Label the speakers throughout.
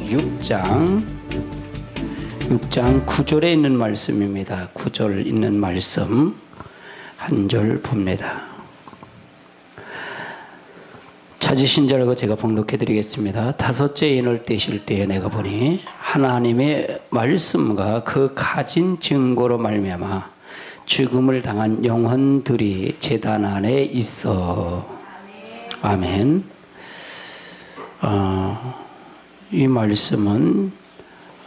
Speaker 1: 6장 9절에 있는 말씀입니다. 9절 있는 말씀 한 절 봅니다. 찾으신 줄 알고 제가 봉독해 드리겠습니다. 다섯째 인을 떼실 때에 내가 보니 하나님의 말씀과 그 가진 증거로 말미암아 죽음을 당한 영혼들이 제단 안에 있어. 아멘. 이 말씀은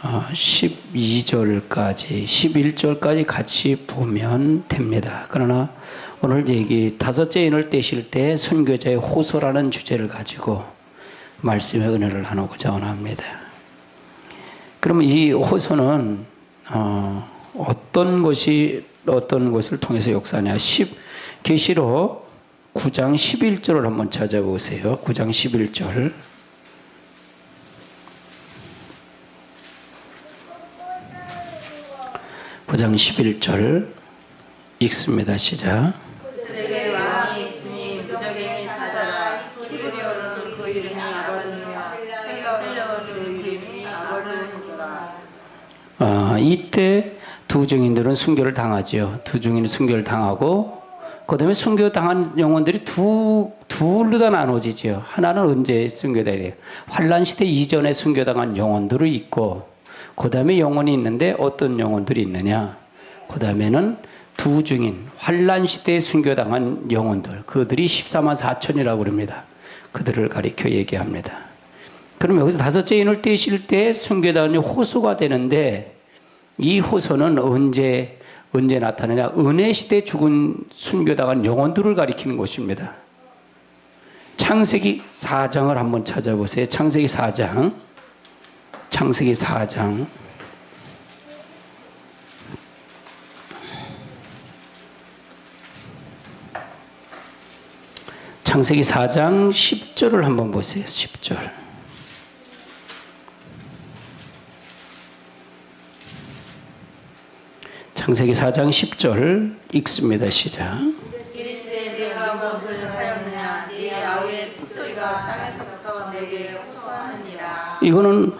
Speaker 1: 12절까지 11절까지 같이 보면 됩니다. 그러나 오늘 다섯째 인을 떼실 때 순교자의 호소라는 주제를 가지고 말씀의 은혜를 나누고자 원합니다. 그럼 이 호소는 어떤 것을 통해서 역사하냐? 계시록 9장 11절을 한번 찾아보세요. 9장 11절. 9장 11절 읽습니다. 시작.
Speaker 2: 그들에게 왕이 있으니 무적행이 사자라. 히브리어로는 그 이름이 아바돈이며 헬라어로는 그 이름이 아볼론이더라.
Speaker 1: 이때 두 증인들은 순교를 당하죠. 두 증인은 순교를 당하고 그 다음에 순교당한 영혼들이 둘로 다 나눠지죠. 하나는 언제 순교되래요? 환란시대 이전에 순교당한 영혼들이 있고 그 다음에 영혼이 있는데 어떤 영혼들이 있느냐? 그 다음에는 두 증인, 환란시대에 순교당한 영혼들, 그들이 14만 4천이라고 그럽니다. 그들을 가리켜 얘기합니다. 그럼 여기서 다섯째 인을 떼실 때 순교당한 호소가 되는데 이 호소는 언제 나타나냐? 은혜시대에 죽은 순교당한 영혼들을 가리키는 것입니다. 창세기 4장을 한번 찾아보세요. 창세기 4장. 창세기 4장. 창세기 4장 10절을 한번 보세요. 10절. 창세기 4장 10절 읽습니다. 시작.
Speaker 2: 이르시되 네가 무엇을 하였느냐? 네 아우의 핏소리가 땅에서 가까워 내게 호소하느니라.
Speaker 1: 이거는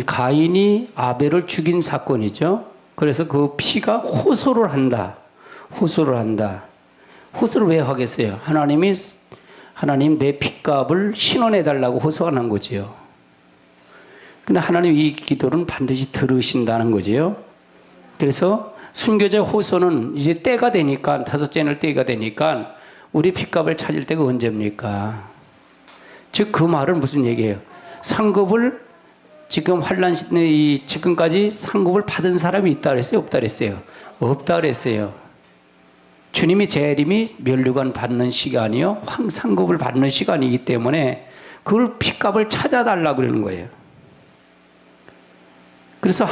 Speaker 1: 가인이 아벨을 죽인 사건이죠. 그래서 그 피가 호소를 한다. 호소를 왜 하겠어요? 하나님 내 핏값을 신원해 달라고 호소하는 거지요. 근데 하나님 이 기도는 반드시 들으신다는 거지요. 그래서 순교자 호소는 이제 때가 되니까, 다섯째 인을 때가 되니까 우리 핏값을 찾을 때가 언제입니까? 즉 그 말은 무슨 얘기예요? 상급을 지금 환란 시대 지금까지 상급을 받은 사람이 있다 그랬어요? 없다 그랬어요? 없다 그랬어요. 주님이 재림이 면류관 받는 시간이요, 상급을 받는 시간이기 때문에 그걸 핏값을 찾아달라고 그러는 거예요. 그래서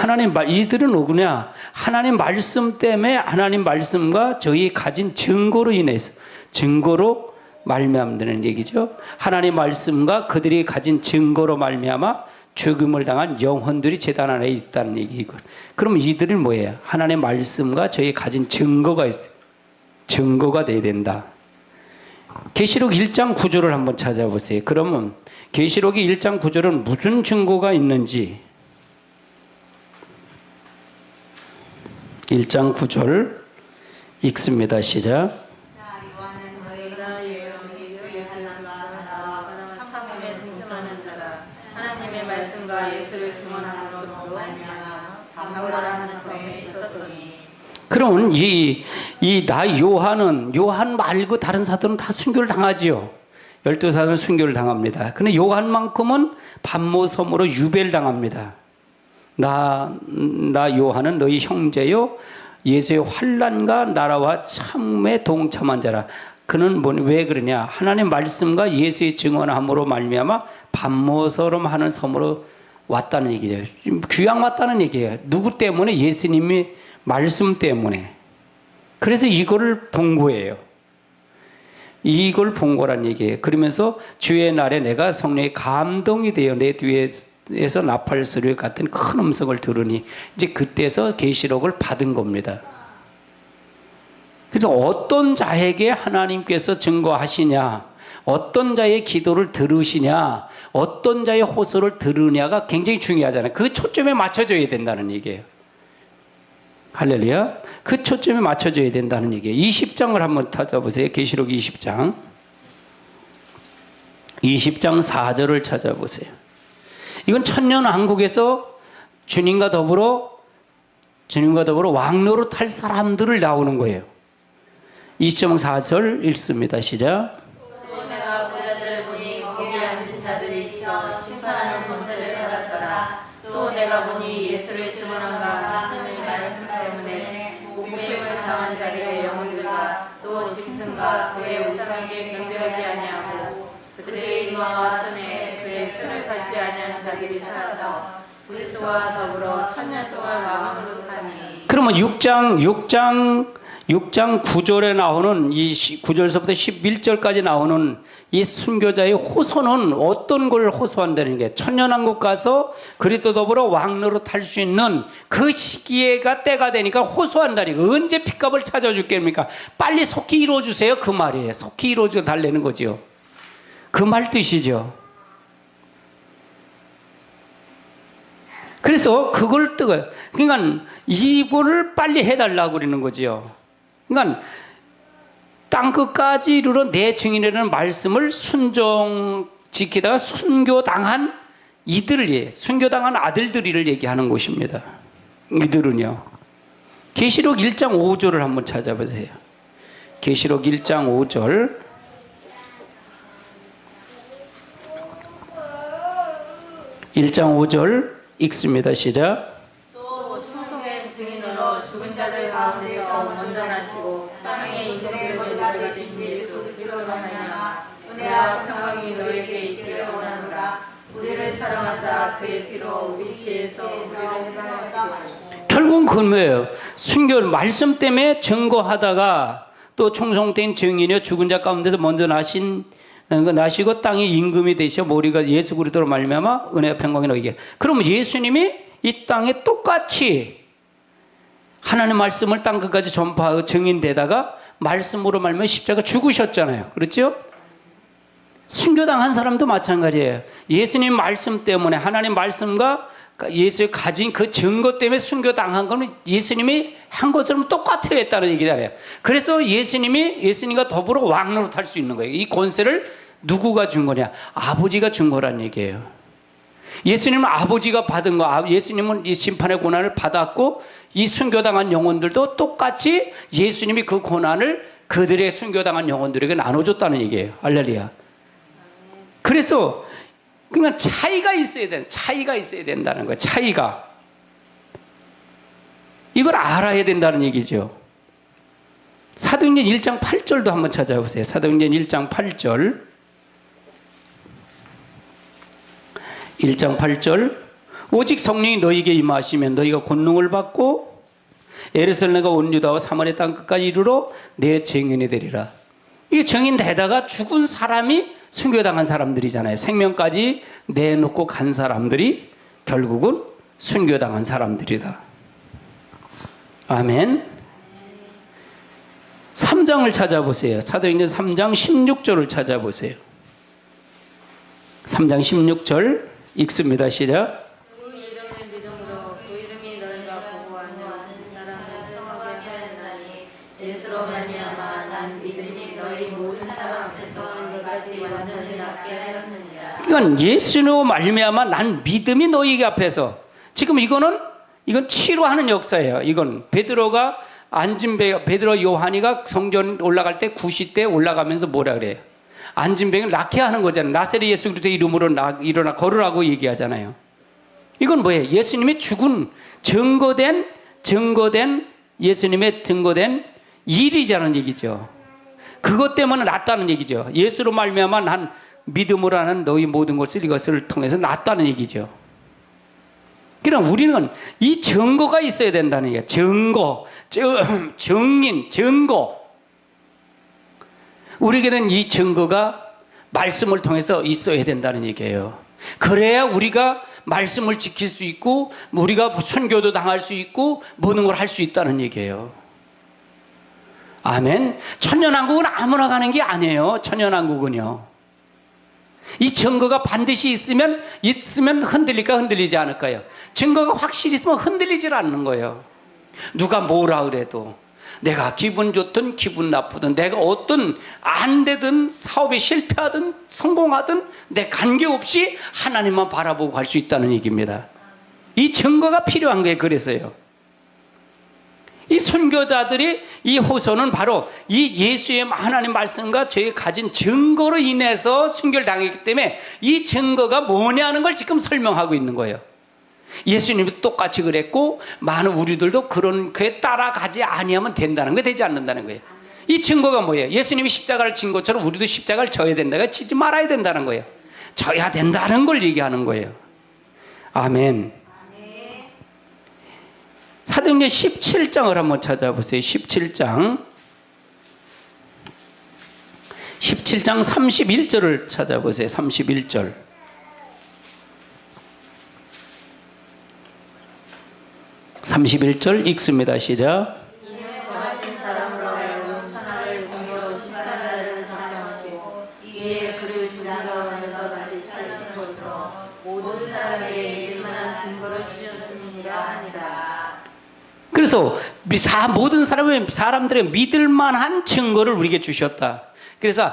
Speaker 1: 이들은 누구냐? 하나님 말씀 때문에, 하나님 말씀과 저희 가진 증거로 인해서, 증거로 말미암는 얘기죠. 하나님 말씀과 그들이 가진 증거로 말미암아 죽음을 당한 영혼들이 제단 안에 있다는 얘기고. 그럼 이들은 뭐예요? 하나님 말씀과 저희 가진 증거가 있어요. 증거가 돼야 된다. 계시록 1장 9절을 한번 찾아보세요. 그러면 계시록이 1장 9절은 무슨 증거가 있는지 1장 9절 읽습니다. 시작.
Speaker 2: 하나님의 말씀과 예수를 증언함으로 말미암아 강도라는 성에 있었더니.
Speaker 1: 그러면 요한 말고 다른 사도는 다 순교를 당하지요. 12사도는 순교를 당합니다. 근데 요한만큼은 반모섬으로 유배를 당합니다. 나 요한은 너희 형제요 예수의 환난과 나라와 참에 동참한 자라. 그는 왜 그러냐? 하나님 말씀과 예수의 증언함으로 말미암아 반모섬 하는 섬으로 왔다는 얘기예요. 귀양 왔다는 얘기예요. 누구 때문에? 예수님이 말씀 때문에. 그래서 이거를 본 거예요. 이걸 본 거란 얘기예요. 그러면서 주의 날에 내가 성령의 감동이 되어 내 뒤에서 나팔 소리 같은 큰 음성을 들으니 이제 그때서 계시록을 받은 겁니다. 그래서 어떤 자에게 하나님께서 증거하시냐, 어떤 자의 기도를 들으시냐, 어떤 자의 호소를 들으냐가 굉장히 중요하잖아요. 그 초점에 맞춰줘야 된다는 얘기예요. 할렐루야. 그 초점에 맞춰줘야 된다는 얘기예요. 20장을 한번 찾아보세요. 계시록 20장. 20장 4절을 찾아보세요. 이건 천년왕국에서 주님과 더불어 왕노로 탈 사람들을 나오는 거예요. 20.4절 읽습니다. 시작.
Speaker 2: 또 내가 보자들을 보니 거기 앉은 자들이 있어 심판하는 권세를 받았더라. 또 내가 보니 예수를 증언한가 하는 말씀 때문에 목배임을 당한 자들의 영혼들과 또 짐승과 그의 우상에게 경배하지 아니하고 그들의 이마와 손에 그의 표를 받지 아니하는 자들이 살아서 그리스도와 더불어 천년 동안 왕으로 타니.
Speaker 1: 그러면 6장 9절에 나오는 이 9절서부터 11절까지 나오는 이 순교자의 호소는 어떤 걸 호소한다는 게, 천년왕국 가서 그리스도 더불어 왕노로 탈 수 있는 그 시기가 때가 되니까 호소한다는 거. 언제 핏값을 찾아줄게입니까? 빨리 속히 이루어주세요. 그 말이에요. 속히 이루어줘 달라는 거죠. 그 말 뜻이죠. 그래서 그걸 그러니까 이거를 빨리 해달라고 그러는 거지요. 그러니까 땅끝까지 이르러 내 증인이라는 말씀을 순종 지키다가 순교당한 이들을, 순교당한 아들들을 얘기하는 것입니다. 이들은요. 계시록 1장 5절을 한번 찾아보세요. 계시록 1장 5절. 1장 5절 읽습니다. 시작.
Speaker 2: 또 충성된 증인으로 죽은 자들 가운데서 먼저 나시고 땅의 임금들을 가지신 예수 그리스도로 말미암아 은혜와 평강이 너에게 있기를 원하노라. 우리를 사랑하사 그의 피로 우리 죄에서 우리를 해방하시고.
Speaker 1: 결국은 그건 뭐예요? 순교 말씀 때문에 증거하다가 또 충성된 증인이여 죽은 자 가운데서 먼저 나시고 땅의 임금이 되셔 머리가 예수 그리스도로 말미암아 은혜와 평강이 너에게. 그러면 예수님이 이 땅에 똑같이 하나님의 말씀을 땅끝까지 전파하고 증인되다가 말씀으로 말미암아 십자가 죽으셨잖아요. 그렇죠? 순교당한 사람도 마찬가지예요. 예수님 말씀 때문에, 하나님 말씀과 예수의 가진 그 증거 때문에 순교당한 거는 예수님이 한 것처럼 똑같아야 했다는 얘기잖아요. 그래서 예수님과 더불어 왕노로 탈 수 있는 거예요. 이 권세를 누구가 준 거냐? 아버지가 준 거란 얘기예요. 예수님은 아버지가 받은 거, 예수님은 이 심판의 고난을 받았고, 이 순교당한 영혼들도 똑같이 예수님이 그 고난을 그들의 순교당한 영혼들에게 나눠줬다는 얘기예요. 할렐루야. 그래서 그러니까 차이가 있어야 된다는 거예요. 차이가. 이걸 알아야 된다는 얘기죠. 사도행전 1장 8절도 한번 찾아보세요. 사도행전 1장 8절. 1장 8절. 오직 성령이 너희에게 임하시면 너희가 권능을 받고 예루살렘과 온 유다와 사마리아 땅 끝까지 이르러 내 증인이 되리라. 이 증인되다가 죽은 사람이 순교당한 사람들이잖아요. 생명까지 내놓고 간 사람들이 결국은 순교당한 사람들이다. 아멘. 3장을 찾아보세요. 사도행전 3장 16절을 찾아보세요. 3장 16절 읽습니다. 시작.
Speaker 2: 그 이름을 믿음으로 그 이름이 너희가 보고 아는 사람을 세상에 하였나니 예수로 말미암아 난 믿음이 너희 모든 사람 앞에서 너같이 완전히 낫게 하였느니라.
Speaker 1: 그러니까 예수로 말미암아 난 믿음이 너희 앞에서. 지금 이건 치료하는 역사예요. 이건 베드로가 베드로 요한이가 성전 올라갈 때 구시 때 올라가면서 뭐라 그래요? 앉은 병을 낫게 하는 거잖아요. 나사렛 예수 그리스도의 이름으로 일어나 걸으라고 얘기하잖아요. 이건 뭐예요? 예수님의 죽은 증거된 예수님의 증거된 일이라는 얘기죠. 그것 때문에 낫다는 얘기죠. 예수로 말미암아 난 믿음으로 하는 너희 모든 것을 이것을 통해서 낫다는 얘기죠. 그럼 우리는 이 증거가 있어야 된다는 얘기예요. 증거. 우리에게는 이 증거가 말씀을 통해서 있어야 된다는 얘기예요. 그래야 우리가 말씀을 지킬 수 있고 우리가 순교도 당할 수 있고 모든 걸 할 수 있다는 얘기예요. 아멘. 천년왕국은 아무나 가는 게 아니에요. 천년왕국은요. 이 증거가 반드시 있으면 흔들릴까 흔들리지 않을까요? 증거가 확실히 있으면 흔들리질 않는 거예요. 누가 뭐라 그래도, 내가 기분 좋든 기분 나쁘든, 내가 어떤 안 되든 사업에 실패하든 성공하든 내 관계없이 하나님만 바라보고 갈 수 있다는 얘기입니다. 이 증거가 필요한 거예요. 그래서요, 이 순교자들이, 이 호소는 바로 이 예수의 하나님 말씀과 저희 가진 증거로 인해서 순교를 당했기 때문에 이 증거가 뭐냐는 걸 지금 설명하고 있는 거예요. 예수님이 똑같이 그랬고 많은 우리들도 그런 그에 따라가지 아니하면 된다는 게 되지 않는다는 거예요. 이 증거가 뭐예요? 예수님이 십자가를 진 것처럼 우리도 십자가를 져야 된다, 지지 말아야 된다는 거예요. 져야 된다는 걸 얘기하는 거예요. 아멘. 사도행전 17장을 한번 찾아보세요. 17장 31절을 찾아보세요. 31절. 31절 읽습니다. 시작.
Speaker 2: 이는 정하신 사람으로 하여금 천하를 공의로 심판하는 작정하시고 이에 그를 죽은 가운데서 다시 살리신 것으로 모든 사람에게 일만한 증거를 주셨음이라 하니라.
Speaker 1: 그래서 모든 사람들의 믿을 만한 증거를 우리에게 주셨다. 그래서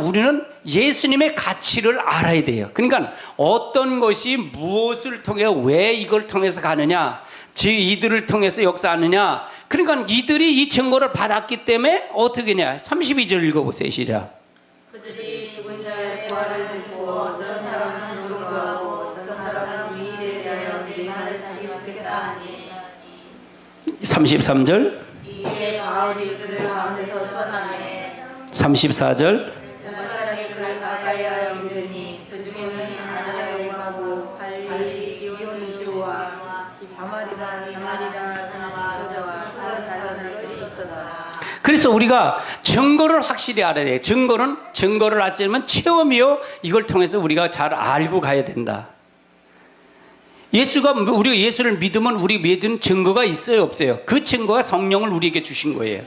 Speaker 1: 우리는 예수님의 가치를 알아야 돼요. 그러니까 어떤 것이 무엇을 통해 왜 이걸 통해서 가느냐, 이들을 통해서 역사하느냐. 그러니까 이들이 이 증거를 받았기 때문에 어떻게 하냐. 32절 읽어보세요. 시작.
Speaker 2: 그들이 죽은 자의 부활을 듣고 어떤 사람은 죽음을 구하고 어떤 사람은 이 일에 대하여 내 말을 다시 듣겠다 하니
Speaker 1: 33절.
Speaker 2: 이에 바울이 그들 가운데서 떠나매
Speaker 1: 34절.
Speaker 2: 사람이 그를 가까이 하여 믿으니 그 중에는 아나니아하고 갈릴리 디오니시오와 바마리다 그나마 여자와 그 자녀들도 있었더라.
Speaker 1: 그래서 우리가 증거를 확실히 알아야 돼요. 증거를 알려면 체험이요, 이걸 통해서 우리가 잘 알고 가야 된다. 우리가 예수를 믿으면 우리 믿은 증거가 있어요, 없어요? 그 증거가 성령을 우리에게 주신 거예요.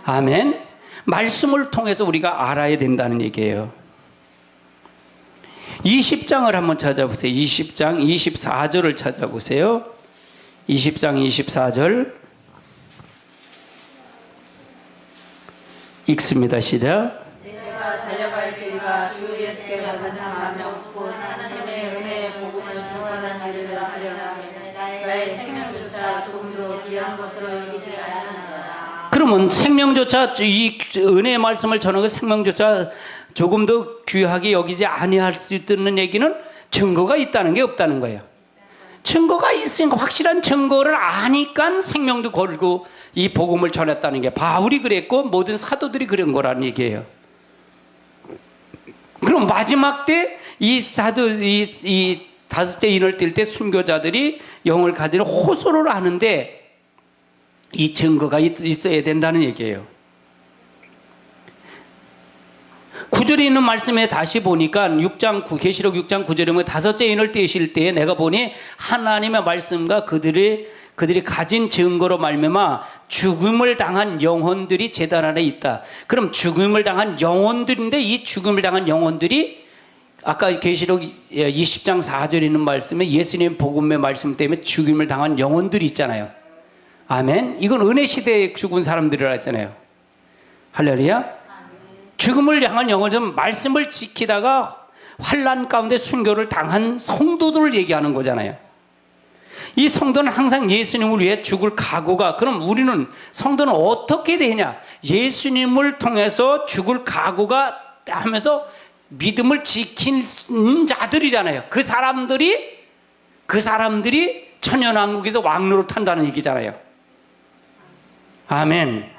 Speaker 1: 아멘. 말씀을 통해서 우리가 알아야 된다는 얘기예요. 20장을 한번 찾아보세요. 20장 24절을 찾아보세요. 20장 24절 읽습니다. 시작.
Speaker 2: 내가 달려갈 길과 주 예수께 받은 사명 곧 하나님의 은혜의 복음을 증언하는 일을 하려면 나의 생명조차 조금도 귀한 것으로 여기지 않는다.
Speaker 1: 그러면 생명조차, 이 은혜의 말씀을 전하고 생명조차 조금 더 귀하게 여기지 아니할 수 있다는 얘기는 증거가 있다는 게 없다는 거예요. 증거가 있으니까, 확실한 증거를 아니까 생명도 걸고 이 복음을 전했다는 게, 바울이 그랬고 모든 사도들이 그런 거라는 얘기예요. 그럼 마지막 때 이 다섯째 인을 뛸 때 순교자들이 영을 가지러 호소를 하는데 이 증거가 있어야 된다는 얘기예요. 9절에 있는 말씀에 다시 보니까 계시록 6장 9절에 보면 다섯째 인을 떼실 때에 내가 보니 하나님의 말씀과 그들이 가진 증거로 말미암아 죽음을 당한 영혼들이 제단 안에 있다. 그럼 죽음을 당한 영혼들인데, 이 죽음을 당한 영혼들이 아까 계시록 20장 4절에 있는 말씀에 예수님 복음의 말씀 때문에 죽음을 당한 영혼들이 있잖아요. 아멘. 이건 은혜 시대에 죽은 사람들이라 했잖아요. 할렐루야. 죽음을 향한 영혼은 말씀을 지키다가 환난 가운데 순교를 당한 성도들을 얘기하는 거잖아요. 이 성도는 항상 예수님을 위해 죽을 각오가, 그럼 우리는 성도는 어떻게 되냐? 예수님을 통해서 죽을 각오가 하면서 믿음을 지키는 자들이잖아요. 그 사람들이 천연왕국에서 왕로로 탄다는 얘기잖아요. 아멘.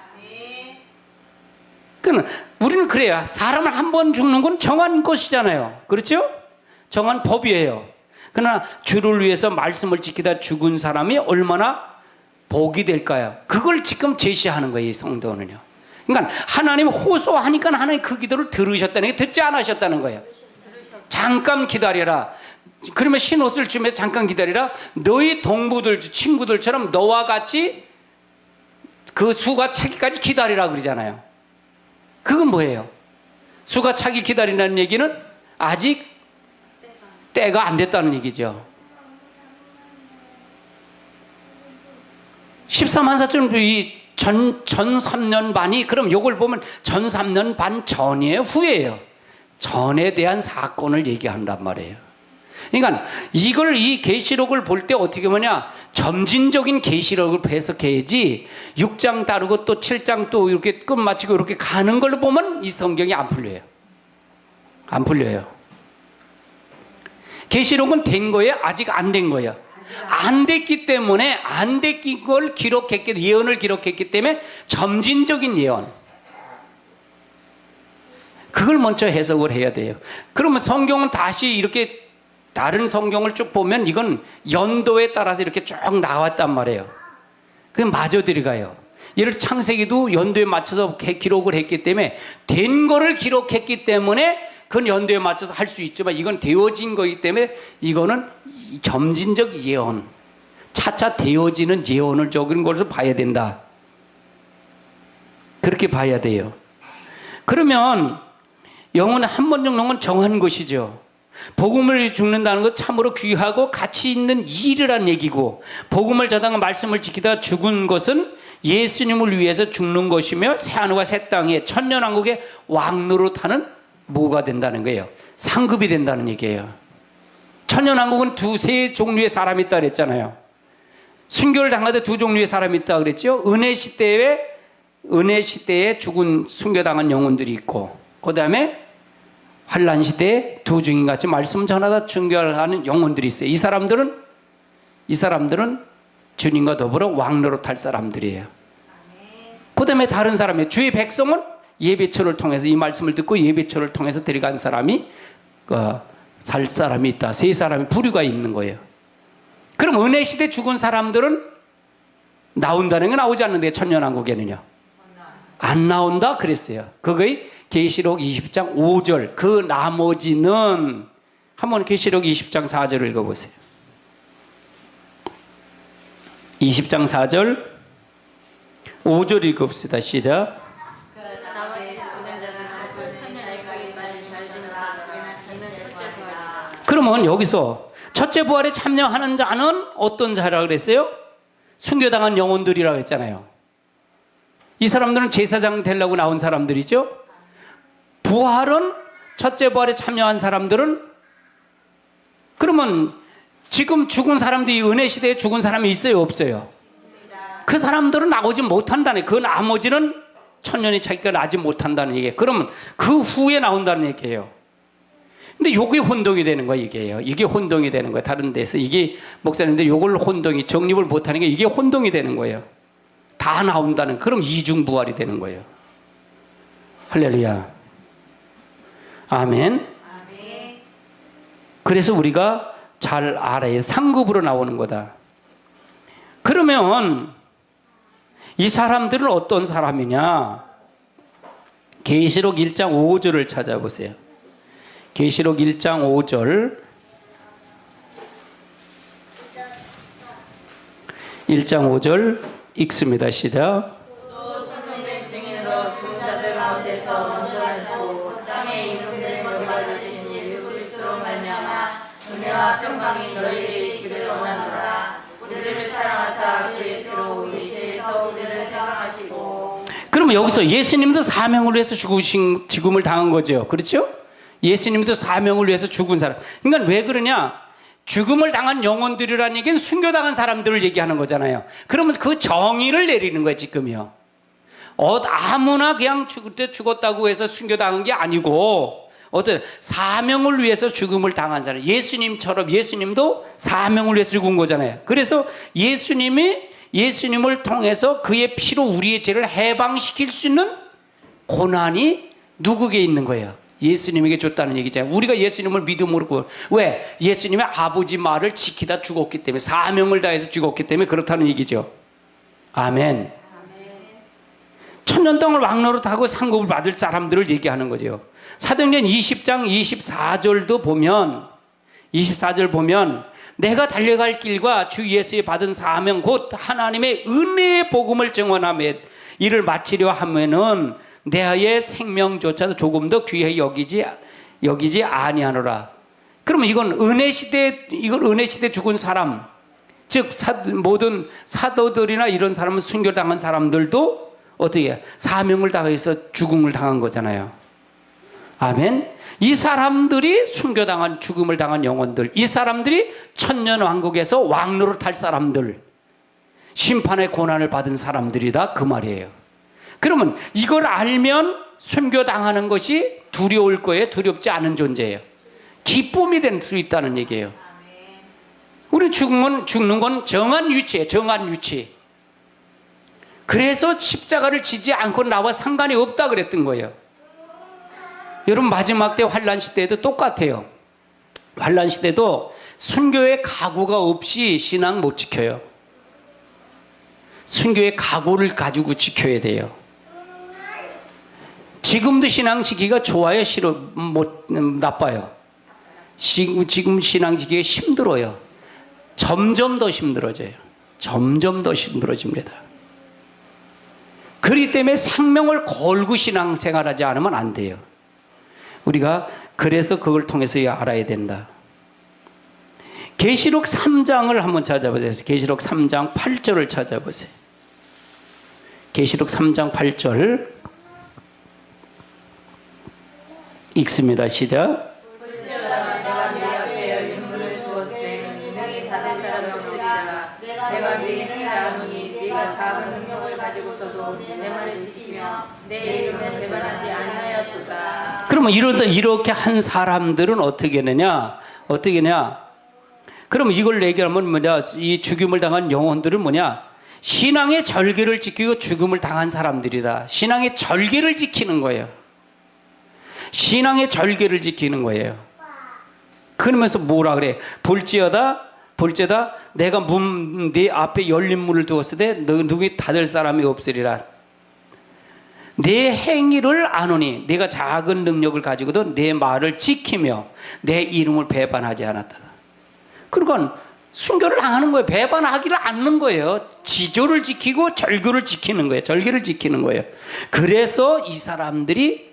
Speaker 1: 그러니까 우리는 그래야, 사람을 한 번 죽는 건 정한 것이잖아요. 그렇죠? 정한 법이에요. 그러나 주를 위해서 말씀을 지키다 죽은 사람이 얼마나 복이 될까요? 그걸 지금 제시하는 거예요, 이 성도는요. 그러니까 하나님 호소하니까 하나님 그 기도를 들으셨다는 게, 듣지 않으셨다는 거예요. 잠깐 기다려라. 그러면 흰옷을 주면서 잠깐 기다리라. 너희 동부들, 친구들처럼 너와 같이 그 수가 차기까지 기다리라 그러잖아요. 그건 뭐예요? 수가 차기 기다린다는 얘기는 아직 때가 안 됐다는 얘기죠. 14만사쯤 전 3년 반이, 그럼 요걸 보면 전 3년 반 전이에요, 후예요? 전에 대한 사건을 얘기한단 말이에요. 그러니까 이걸, 이 계시록을 볼 때 어떻게 보냐, 점진적인 계시록을 해석해야지 6장 따르고 또 7장 또 이렇게 끝마치고 이렇게 가는 걸로 보면 이 성경이 안 풀려요. 안 풀려요. 계시록은 된 거예요? 아직 안 된 거예요? 안 됐기 때문에, 안 됐기 걸 기록했기, 예언을 기록했기 때문에 점진적인 예언, 그걸 먼저 해석을 해야 돼요. 그러면 성경은 다시 이렇게 다른 성경을 쭉 보면 이건 연도에 따라서 이렇게 쭉 나왔단 말이에요. 그게 마저 들어가요. 예를 들어 창세기도 연도에 맞춰서 기록을 했기 때문에, 된 거를 기록했기 때문에 그건 연도에 맞춰서 할 수 있지만, 이건 되어진 거기 때문에 이거는 점진적 예언, 차차 되어지는 예언을 적은 것을 봐야 된다. 그렇게 봐야 돼요. 그러면 영혼은 한 번 죽는 정한 것이죠. 복음을 죽는다는 것 참으로 귀하고 가치 있는 일이란 얘기고, 복음을 전하고 말씀을 지키다 죽은 것은 예수님을 위해서 죽는 것이며, 새하늘과 새 땅에 천년왕국의 왕노릇하는 뭐가 된다는 거예요? 상급이 된다는 얘기예요. 천년왕국은 두세 종류의 사람이 있다 그랬잖아요. 순교를 당하되 두 종류의 사람이 있다 그랬죠. 은혜 시대에 죽은 순교당한 영혼들이 있고, 그 다음에 환란 시대에 두 증인같이 말씀 전하다 순교하는 영혼들이 있어요. 이 사람들은 주님과 더불어 왕노릇할 사람들이에요. 그 다음에 다른 사람이, 주의 백성은 예배처를 통해서, 이 말씀을 듣고 예배처를 통해서 데려간 사람이 살 사람이 있다. 세 사람의 부류가 있는 거예요. 그럼 은혜 시대 죽은 사람들은 나온다는 게 나오지 않는데, 천년왕국에는요 안 나온다 그랬어요. 그거의 계시록 20장 5절. 그 나머지는, 한번 계시록 20장 4절을 읽어보세요. 20장 4절 5절 읽읍시다. 시작. 그러면 여기서 첫째 부활에 참여하는 자는 어떤 자라 그랬어요? 순교당한 영혼들이라고 했잖아요. 이 사람들은 제사장 되려고 나온 사람들이죠. 부활은, 첫째 부활에 참여한 사람들은, 그러면 지금 죽은 사람들이, 은혜 시대에 죽은 사람이 있어요, 없어요? 그 사람들은 나오지 못한다네. 그 나머지는 천년이 차기가 나지 못한다는 얘기예요. 그러면 그 후에 나온다는 얘기예요. 근데 이게 혼동이 되는 거예요, 이게 혼동이 되는 거예요. 다른 데서 이게 목사님들 이걸 혼동이, 정립을 못하는 게 이게 혼동이 되는 거예요. 다 나온다는, 그럼 이중부활이 되는 거예요. 할렐루야. 아멘. 그래서 우리가 잘 알아야, 상급으로 나오는 거다. 그러면 이 사람들은 어떤 사람이냐? 계시록 1장 5절을 찾아보세요. 계시록 1장 5절. 1장 5절 읽습니다. 시작.
Speaker 2: 또 천성된 증인으로 죽은 자들 가운데서 먼저 하시고 땅에 이름된 머리가 되신 예수 그리스도로 말미암아 은혜와 평강이 너희에게 있기를 원하노라. 우리를 사랑하사 그의 피로 우리 죄에서 우리를 해방하시고.
Speaker 1: 그러면 여기서 예수님도 사명을 위해서 죽음을 당한 거죠. 그렇죠? 예수님도 사명을 위해서 죽은 사람. 그러니까 왜 그러냐? 죽음을 당한 영혼들이라는 얘기는 순교당한 사람들을 얘기하는 거잖아요. 그러면 그 정의를 내리는 거예요, 지금요. 아무나 그냥 죽을 때 죽었다고 해서 순교당한 게 아니고, 어떤 사명을 위해서 죽음을 당한 사람. 예수님처럼, 예수님도 사명을 위해서 죽은 거잖아요. 그래서 예수님을 통해서 그의 피로 우리의 죄를 해방시킬 수 있는 고난이 누구에게 있는 거예요? 예수님에게 줬다는 얘기잖아요. 우리가 예수님을 믿음으로 구원. 왜? 예수님의 아버지 말을 지키다 죽었기 때문에, 사명을 다해서 죽었기 때문에 그렇다는 얘기죠. 아멘. 천년 동안 왕노릇하고 상급을 받을 사람들을 얘기하는 거죠. 사도행전 20장 24절도 보면, 24절 보면, 내가 달려갈 길과 주 예수의 받은 사명 곧 하나님의 은혜의 복음을 증언하며 이를 마치려 하면은 내의 생명조차도 조금 더 귀히 여기지 여기지 아니하노라. 그러면 이건 은혜 시대 죽은 사람, 즉 모든 사도들이나 이런 사람은 순교를 당한 사람들도 어떻게 해요? 사명을 다해서 죽음을 당한 거잖아요. 아멘. 이 사람들이 순교당한 죽음을 당한 영혼들, 이 사람들이 천년왕국에서 왕로를 탈 사람들, 심판의 고난을 받은 사람들이다 그 말이에요. 그러면 이걸 알면 순교당하는 것이 두려울 거예요? 두렵지 않은 존재예요? 기쁨이 될 수 있다는 얘기예요. 우리 죽는 건 정한 위치예요. 정한 위치. 그래서 십자가를 지지 않고 나와 상관이 없다 그랬던 거예요. 여러분 마지막 때 환란 시대에도 똑같아요. 환란 시대도 순교의 각오가 없이 신앙 못 지켜요. 순교의 각오를 가지고 지켜야 돼요. 지금도 신앙 지키기가 좋아요? 나빠요? 지금 신앙 지키기가 힘들어요. 점점 더 힘들어져요. 점점 더 힘들어집니다. 그렇기 때문에 생명을 걸고 신앙생활하지 않으면 안 돼요. 우리가 그래서 그걸 통해서 알아야 된다. 계시록 3장을 한번 찾아보세요. 계시록 3장 8절을 찾아보세요. 계시록 3장 8절 읽습니다. 시작.
Speaker 2: 내가 네 이름을 아노니 네가 작은 능력을 가지고서도 내 말을 지키며 내 이름을 배반하지 아니하였도다.
Speaker 1: 그러면 이렇게 한 사람들은 어떻게 되냐? 그러면 이걸 얘기하면 뭐냐? 이 죽임을 당한 영혼들은 뭐냐? 신앙의 절개를 지키고 죽음을 당한 사람들이다. 신앙의 절개를 지키는 거예요. 신앙의 절개를 지키는 거예요. 그러면서 뭐라 그래? 볼지어다 내가 네 앞에 열린 문을 두었을 때 누구에 닫을 사람이 없으리라. 내 행위를 아노니 내가 작은 능력을 가지고도 내 말을 지키며 내 이름을 배반하지 않았다. 그러니까 순교를 당하는 거예요. 배반하기를 않는 거예요. 지조를 지키고 절교를 지키는 거예요. 절개를 지키는 거예요. 그래서 이 사람들이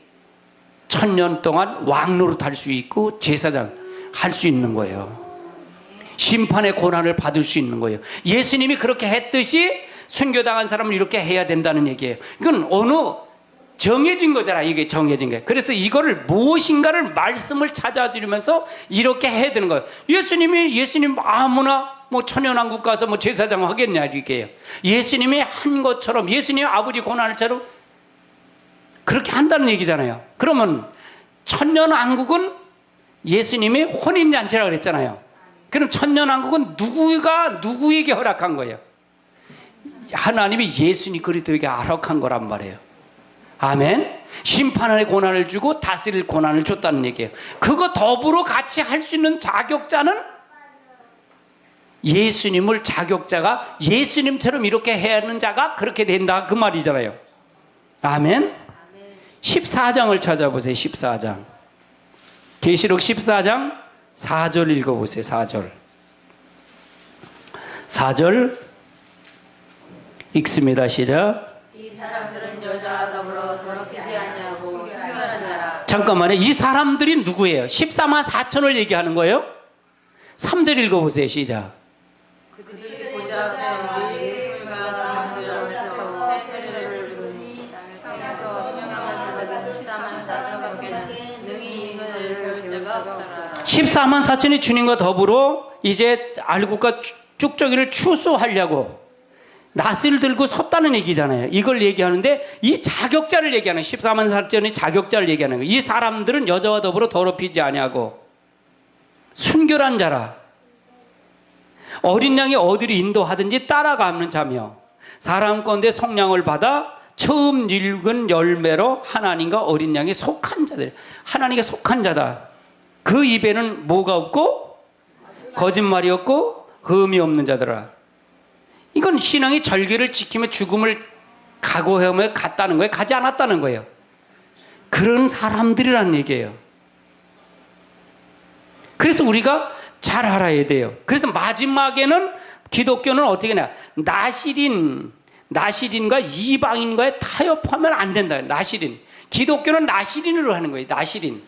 Speaker 1: 1000년 동안 왕노릇 할 수 있고 제사장 할 수 있는 거예요. 심판의 고난을 받을 수 있는 거예요. 예수님이 그렇게 했듯이 순교당한 사람은 이렇게 해야 된다는 얘기예요. 이건 정해진 거잖아. 이게 정해진 거예요. 그래서 이거를 무엇인가를 말씀을 찾아주면서 이렇게 해야 되는 거예요. 예수님 아무나 천연왕국 가서 제사장 하겠냐 이게요. 예수님이 한 것처럼 예수님 아버지 고난을처럼 그렇게 한다는 얘기잖아요. 그러면 천년왕국은 예수님이 혼인잔치라고 그랬잖아요. 그럼 천년왕국은 누구에게 허락한 거예요? 하나님이 예수님 그리스도에게 허락한 거란 말이에요. 아멘. 심판의 고난을 주고 다스릴 고난을 줬다는 얘기예요. 그거 더불어 같이 할 수 있는 자격자는 자격자가 예수님처럼 이렇게 해야 하는 자가 그렇게 된다 그 말이잖아요. 아멘. 14장을 찾아보세요. 14장. 계시록 14장 4절 읽어보세요. 4절 읽습니다. 시작.
Speaker 2: 이 사람들은 여자와 더불어 더럽히지 아니하고 순결한 자라.
Speaker 1: 잠깐만요. 이 사람들이 누구예요? 14만 4천을 얘기하는 거예요? 3절 읽어보세요. 시작.
Speaker 2: 그들이 보자 네 물과 강물에서 생수를 입으니 땅에서 수령함을 받은 14만 4천밖에는 능히 인근을 볼 자가 없더라.
Speaker 1: 14만 4천이 주님과 더불어 이제 알곡과 쭉저기를 추수하려고 낫을 들고 섰다는 얘기잖아요. 이걸 얘기하는데 이 자격자를 얘기하는 14만 4천의 자격자를 얘기하는 거예요. 이 사람들은 여자와 더불어 더럽히지 아니하고 순결한 자라. 어린 양이 어디를 인도하든지 따라가는 자며 사람 가운데 속량을 받아 처음 읽은 열매로 하나님과 어린 양이 속한 자들. 하나님께 속한 자다. 그 입에는 뭐가 없고 거짓말이 없고 흠이 없는 자들아. 이건 신앙의 절개를 지키며 죽음을 각오하며 갔다는 거예요. 가지 않았다는 거예요. 그런 사람들이라는 얘기예요. 그래서 우리가 잘 알아야 돼요. 그래서 마지막에는 기독교는 어떻게 하냐. 나시린과 이방인과의 타협하면 안 된다. 나시린. 기독교는 나시린으로 하는 거예요. 나시린.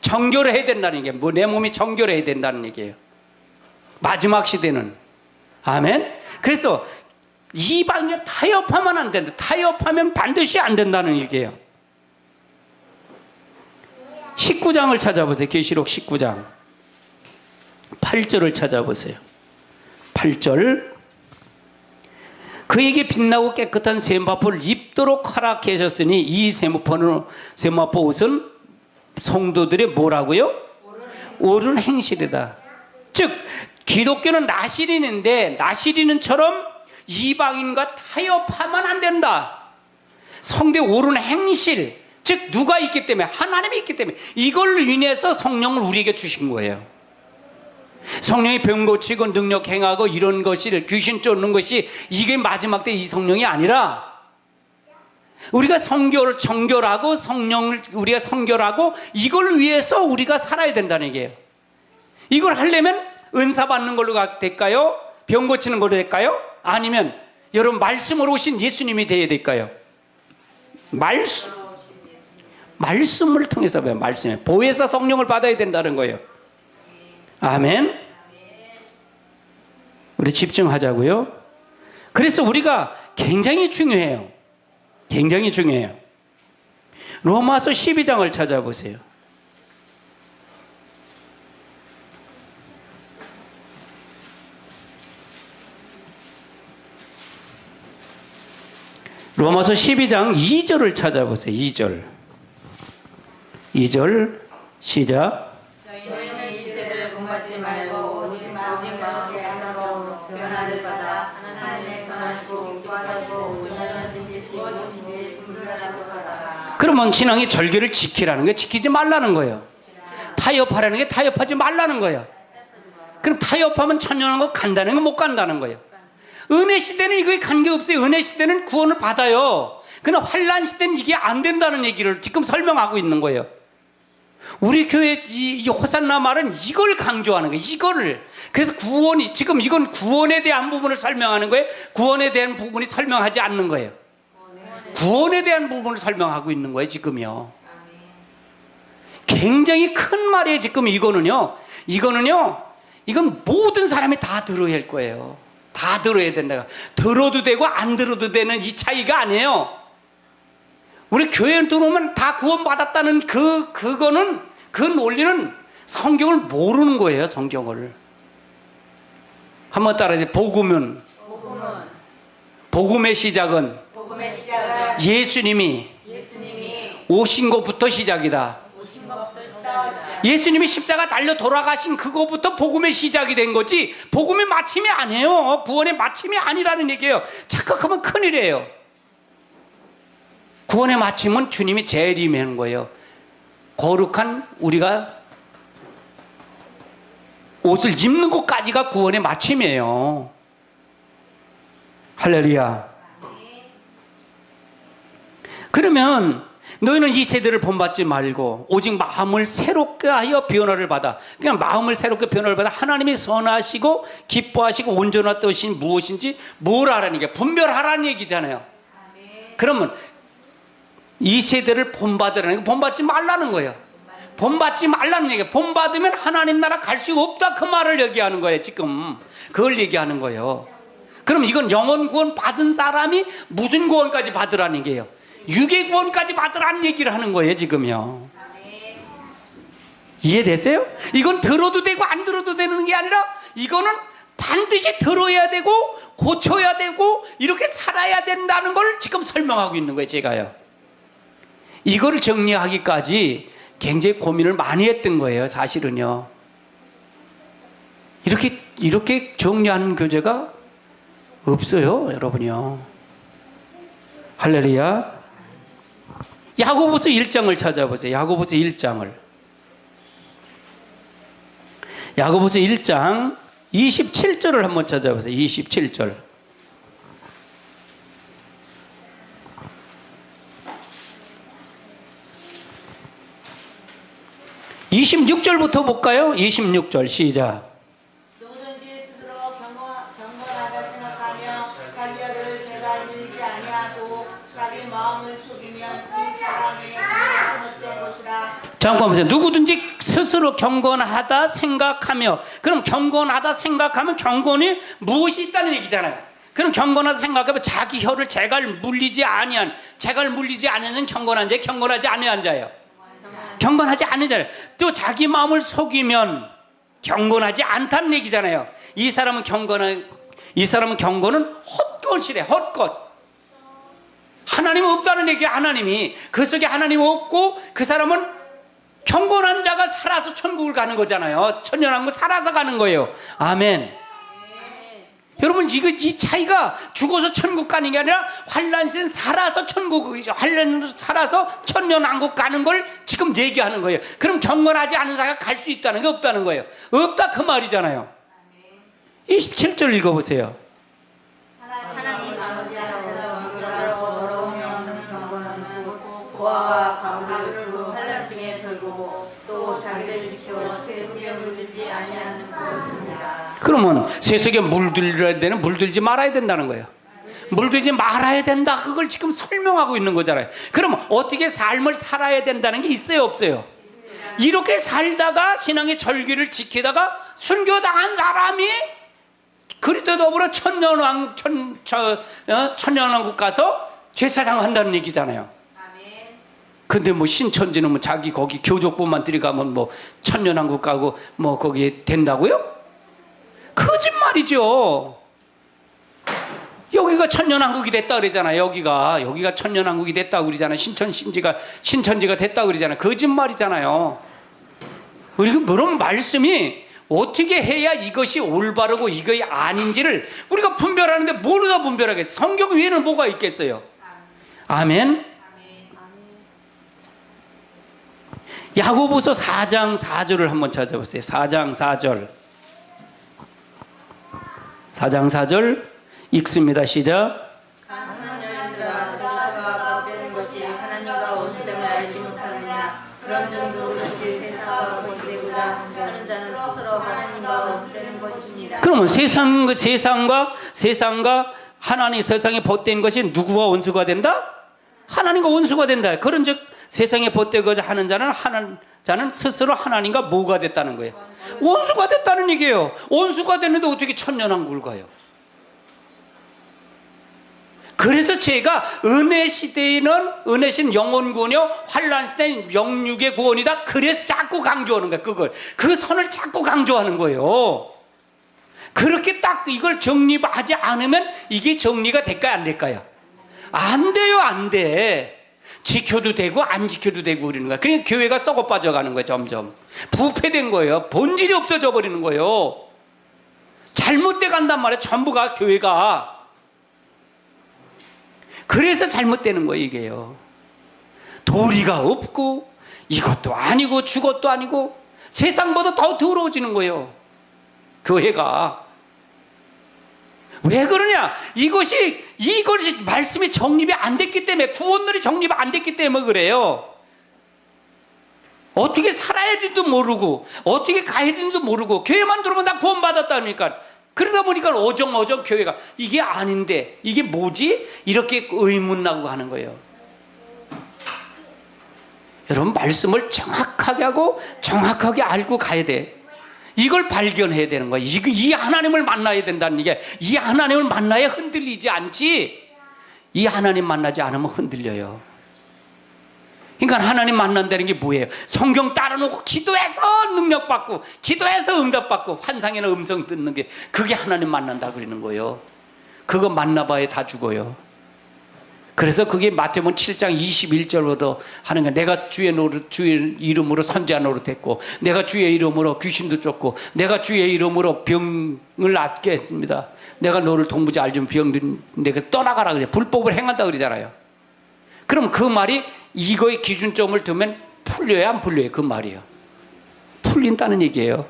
Speaker 1: 정결을 해야 된다는 얘기예요. 뭐 내 몸이 정결해야 된다는 얘기예요. 마지막 시대는. 아멘. 그래서 이방에 타협하면 안 된다. 타협하면 반드시 안 된다는 얘기예요. 19장을 찾아보세요. 계시록 19장 8절을 찾아보세요. 8절. 그에게 빛나고 깨끗한 세마포를 입도록 허락하셨으니 이 세마포 옷은 성도들의 뭐라고요? 옳은 행실이다. 즉 기독교는 나시린인데 나시린처럼 이방인과 타협하면 안 된다. 성도의 옳은 행실, 즉 누가 있기 때문에? 하나님이 있기 때문에. 이걸로 인해서 성령을 우리에게 주신 거예요. 성령이 병 고치고 능력 행하고 이런 것을 귀신 쫓는 것이 이게 마지막 때 이 성령이 아니라 우리가 성결 정결하고 성령을 우리가 성결하고 이걸 위해서 우리가 살아야 된다는 얘기예요. 이걸 하려면 은사 받는 걸로 될까요? 병 고치는 걸로 될까요? 아니면 여러분 말씀으로 오신 예수님이 되어야 될까요? 말씀을 통해서 봐요. 말씀에 보혜사 성령을 받아야 된다는 거예요. 아멘. 우리 집중하자고요. 그래서 우리가 굉장히 중요해요. 굉장히 중요해요. 로마서 12장을 찾아보세요. 로마서 12장 2절을 찾아보세요. 2절 시작.
Speaker 2: 너희는 이 세대를 본받지 말고 오직 마음으로 변화를 받아 하나님의 선하시고 기뻐하시고 온전한 진실이 무엇인지 분별하도록 하라.
Speaker 1: 그러면 신앙의 절개를 지키라는 거예요. 지키지 말라는 거예요. 타협하라는 게 타협하지 말라는 거예요. 그럼 타협하면 천년왕국 간다는 건 못 간다는 거예요. 은혜 시대는 이거에 관계없어요. 은혜 시대는 구원을 받아요. 그러나 환난 시대는 이게 안 된다는 얘기를 지금 설명하고 있는 거예요. 우리 교회 이 호산나 말은 이걸 강조하는 거예요. 이거를. 그래서 구원이 지금 이건 구원에 대한 부분을 설명하는 거예요. 구원에 대한 부분이 설명하지 않는 거예요. 구원에 대한 부분을 설명하고 있는 거예요. 지금요. 굉장히 큰 말이에요. 지금 이거는 이건 모든 사람이 다 들어야 할 거예요. 다 들어야 된다. 들어도 되고 안 들어도 되는 이 차이가 아니에요. 우리 교회에 들어오면 다 구원받았다는 그거는 그 논리는 성경을 모르는 거예요. 성경을 한번 따라해서 복음의 시작은 예수님이 오신 것부터 시작이다. 예수님이 십자가 달려 돌아가신 그거부터 복음의 시작이 된 거지 복음의 마침이 아니에요. 구원의 마침이 아니라는 얘기예요. 착각하면 큰일이에요. 구원의 마침은 주님이 재림하는 거예요. 거룩한 우리가 옷을 입는 것까지가 구원의 마침이에요. 할렐루야. 그러면 너희는 이 세대를 본받지 말고 오직 마음을 새롭게 하여 변화를 받아. 그냥 마음을 새롭게 변화를 받아. 하나님이 선하시고 기뻐하시고 온전한 뜻이 무엇인지 뭘 하라는 얘기야. 분별하라는 얘기잖아요. 그러면 이 세대를 본받으라는 게 본받지 말라는 거예요. 본받지 말라는 얘기예요. 본받으면 하나님 나라 갈 수 없다 그 말을 얘기하는 거예요. 지금 그걸 얘기하는 거예요. 그럼 이건 영원 구원 받은 사람이 무슨 구원까지 받으라는 얘기예요. 유괴 구원까지 받으라는 얘기를 하는 거예요. 지금요. 이해되세요? 이건 들어도 되고 안 들어도 되는 게 아니라 이거는 반드시 들어야 되고 고쳐야 되고 이렇게 살아야 된다는 걸 지금 설명하고 있는 거예요. 제가요. 이거를 정리하기까지 굉장히 고민을 많이 했던 거예요. 사실은요. 이렇게 정리하는 교재가 없어요. 여러분요. 할렐루야. 야고보서 1장을 찾아보세요. 야고보서 1장 27절을 한번 찾아보세요. 27절. 26절부터 볼까요? 26절 시작.
Speaker 2: 누구든지 스스로 경건하다 생각하며 자기를 제발 들이지 아니하고 자기 마음을 속이면 이 사람의 헛된 것이라.
Speaker 1: 잠깐 보세요. 누구든지 스스로 경건하다 생각하며, 그럼 경건하다 생각하면 경건이 무엇이 있다는 얘기잖아요. 그럼 경건하다 생각하면 자기 혀를 재갈 물리지 아니한, 재갈 물리지 않으면 경건한 자, 경건하지 않은 자예요. 경건하지 않은 자예요. 또 자기 마음을 속이면 경건하지 않다는 얘기잖아요. 이 사람은 경건은 헛것이래. 헛것. 하나님은 없다는 얘기야. 하나님이 그 속에 하나님 없고, 그 사람은 경건한 자가 살아서 천국을 가는 거잖아요. 천년왕국 살아서 가는 거예요. 아멘. 여러분, 이 차이가 죽어서 천국 가는 게 아니라 환란 시대는 살아서 환란으로 살아서 천년왕국 가는 걸 지금 얘기하는 거예요. 그럼 경건하지 않은 자가 갈 수 있다는 게 없다는 거예요. 없다 그 말이잖아요. 27절 읽어보세요.
Speaker 2: 하나님 아버지 앞에서 정결하고 더러우며 경건하고 고아와 과부를 두고 환란 중에 돌보고 또 자기를 지켜 세속에 물들지 아니하는 것입니다.
Speaker 1: 그러면 세속에 물들어야 되는, 물들지 말아야 된다는 거예요. 물들지 말아야 된다, 그걸 지금 설명하고 있는 거잖아요. 그럼 어떻게 삶을 살아야 된다는 게 있어요, 없어요? 이렇게 살다가 신앙의 절기를 지키다가 순교당한 사람이 그리스도 더불어 천년왕국 가서 제사장 한다는 얘기잖아요. 근데 뭐 신천지는 뭐 자기 거기 교족부만 들어가면 뭐 천년왕국 가고 뭐 거기에 된다고요? 거짓말이죠. 여기가 천년왕국이 됐다 그러잖아요. 여기가 천년왕국이 됐다 그러잖아요. 신천지가 됐다 그러잖아요. 거짓말이잖아요. 우리가 그런 말씀이 어떻게 해야 이것이 올바르고 이것이 아닌지를 우리가 분별하는데 모르다 분별하겠어요. 성경 위에는 뭐가 있겠어요? 아멘. 야고보서 4장 4절을 한번 찾아보세요. 4장 4절. 4장 4절 읽습니다. 시작.
Speaker 2: 가늠한 여인들아, 그리스도가 거룩한 것이 하나님과 원수됨을 알지 못하느냐. 그런 정도로 세상과 거짓되고자 하는 자는 스스로 하나님과 원수되는 것입니다.
Speaker 1: 그러면 세상과 하나님, 세상에 벗된 것이 누구와 원수가 된다? 하나님과 원수가 된다. 그런즉 세상에 벗되고자 하는 자는 스스로 하나님과 뭐가 됐다는 거예요? 원수가 됐다는 얘기예요. 원수가 됐는데 어떻게 천년왕국을 가요? 그래서 제가 은혜 시대에는 은혜신 영혼 구원이요, 환란 시대는 영육의 구원이다. 그래서 자꾸 강조하는 거예요. 그 선을 자꾸 강조하는 거예요. 그렇게 딱 이걸 정립하지 않으면 이게 정리가 될까요, 안 될까요? 안 돼요, 안 돼. 지켜도 되고 안 지켜도 되고 그러는 거야. 그러니까 교회가 썩어 빠져가는 거예요. 점점 부패된 거예요. 본질이 없어져 버리는 거예요. 잘못돼 간단 말이에요. 전부가 교회가. 그래서 잘못되는 거예요, 이게요. 도리가 없고 이것도 아니고 저것도 아니고 세상보다 더 더러워지는 거예요, 교회가. 왜 그러냐? 이것이 말씀이 정립이 안 됐기 때문에, 구원들이 정립이 안 됐기 때문에 그래요. 어떻게 살아야 될지도 모르고 어떻게 가야 되는지도 모르고 교회만 들어오면 다 구원받았다니까. 그러다 보니까 어정어정 교회가 이게 아닌데 이게 뭐지? 이렇게 의문나고 하는 거예요. 여러분, 말씀을 정확하게 하고 정확하게 알고 가야 돼. 이걸 발견해야 되는 거야. 이 하나님을 만나야 된다는 얘기야. 이 하나님을 만나야 흔들리지 않지. 이 하나님 만나지 않으면 흔들려요. 그러니까 하나님 만난다는 게 뭐예요? 성경 따라놓고 기도해서 능력받고 기도해서 응답받고 환상이나 음성 듣는 게, 그게 하나님 만난다 그러는 거예요. 그거 만나봐야 다 죽어요. 그래서 그게 마태복음 7장 21절부터 하는 거야. 내가 주의 이름으로 선지자 노릇했고, 내가 주의 이름으로 귀신도 쫓고, 내가 주의 이름으로 병을 낫게 했습니다. 내가 너를 동무지 알지만 병들 내가 떠나가라 그래. 불법을 행한다 그러잖아요. 그럼 그 말이 이거의 기준점을 두면 풀려야 안 풀려요? 그 말이에요. 풀린다는 얘기예요.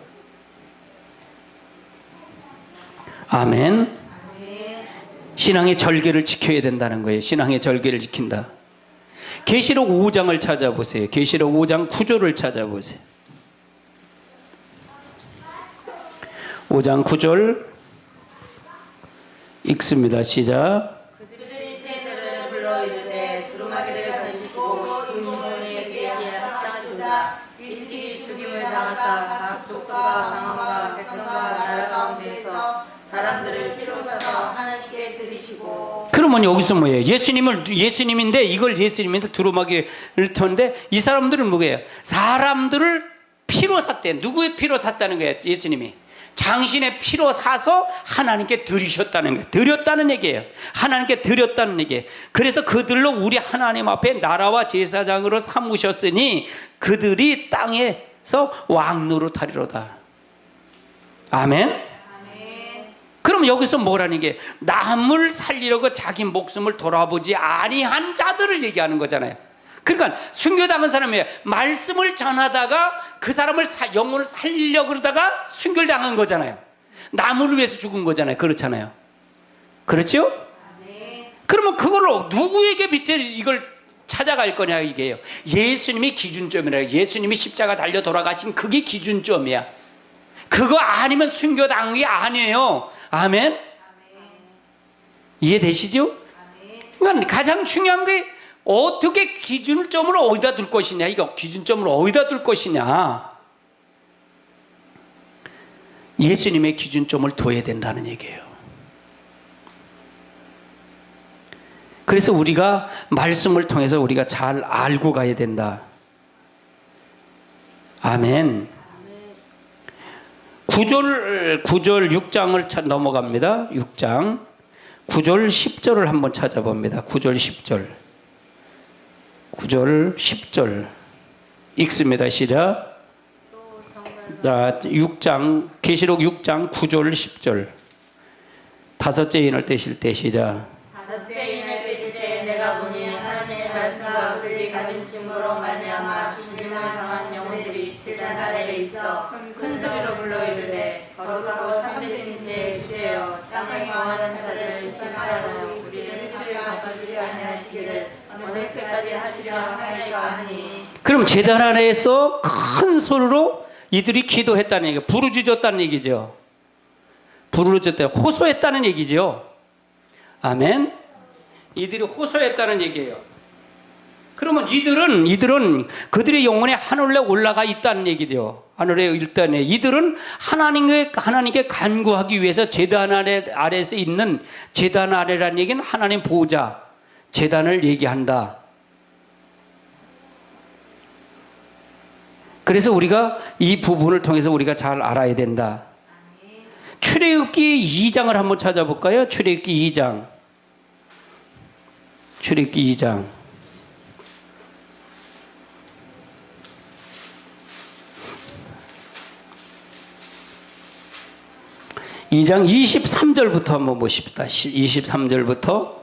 Speaker 1: 아멘. 신앙의 절개를 지켜야 된다는 거예요. 신앙의 절개를 지킨다. 계시록 5장을 찾아보세요. 계시록 5장 9절을 찾아보세요. 5장 9절 읽습니다. 시작.
Speaker 2: 그들이 새들을 불러 이르되 두루마기를 던지시고 그 인물에게 합당하시도다. 일찍이 죽임을 당할 나사 각 족속과 방언과 백성과 나라 가운데서 사람들을 피로 사서 하나님께 드리시고.
Speaker 1: 그러면 여기서 뭐예요? 예수님인데 이걸 예수님인데 두루마기를 터는데 이 사람들은 뭐예요? 사람들을 피로 샀대. 누구의 피로 샀다는 거예요? 예수님이 당신의 피로 사서 하나님께 드리셨다는 거예요. 드렸다는 얘기예요. 하나님께 드렸다는 얘기예요. 그래서 그들로 우리 하나님 앞에 나라와 제사장으로 삼으셨으니 그들이 땅에서 왕노릇하리로다. 아멘. 그럼 여기서 뭐라는 게 남을 살리려고 자기 목숨을 돌아보지 아니한 자들을 얘기하는 거잖아요. 그러니까 순교당한 사람이 말씀을 전하다가 그 사람을 영혼을 살리려고 그러다가 순교를 당한 거잖아요. 남을 위해서 죽은 거잖아요. 그렇잖아요. 그렇죠? 그러면 그걸로 누구에게 밑에 이걸 찾아갈 거냐 이게요. 예수님이 기준점이라. 예수님이 십자가 달려 돌아가신 그게 기준점이야. 그거 아니면 순교당한 게 아니에요. 아멘? 이해되시죠? 그러니까 가장 중요한 게 어떻게 기준점을 어디다 둘 것이냐. 이거 기준점을 어디다 둘 것이냐. 예수님의 기준점을 둬야 된다는 얘기예요. 그래서 우리가 말씀을 통해서 우리가 잘 알고 가야 된다. 아멘. 9절 6장을 넘어갑니다. 6장 9절 10절을 한번 찾아봅니다. 9절 10절 9절 10절 읽습니다. 시작. 6장 계시록 6장 9절 10절 다섯째 인을 떼실 때 시작.
Speaker 2: 다섯째 인을 떼실 때 내가 보니 하나님의 말씀과 그들이 가진 증거로 말미암아 죽음을 당한 영혼들이 제단 아래에 있어 큰 소리로 불러 이르되 거룩하고 참되신 때 주세요. 땅에 거하는 자들을 심판하여 우리를 피를 걷어주지 아니하시기를 어느 때까지 하시려 하나이까 하니.
Speaker 1: 그럼 제단 아래에서 큰 소리로 이들이 기도했다는 얘기예요. 부르짖었다는 얘기죠. 부르짖었다, 호소했다는 얘기죠. 아멘. 이들이 호소했다는 얘기예요. 그러면 이들은 그들의 영혼이 하늘에 올라가 있다는 얘기죠. 하늘에 일단에 이들은 하나님께 간구하기 위해서 제단 아래에서 있는 제단 아래라는 얘기는 하나님 보호자 제단을 얘기한다. 그래서 우리가 이 부분을 통해서 우리가 잘 알아야 된다. 출애굽기 2장을 한번 찾아볼까요? 출애굽기 2장. 출애굽기 2장. 2장 23절부터 한번 보십시다. 23절부터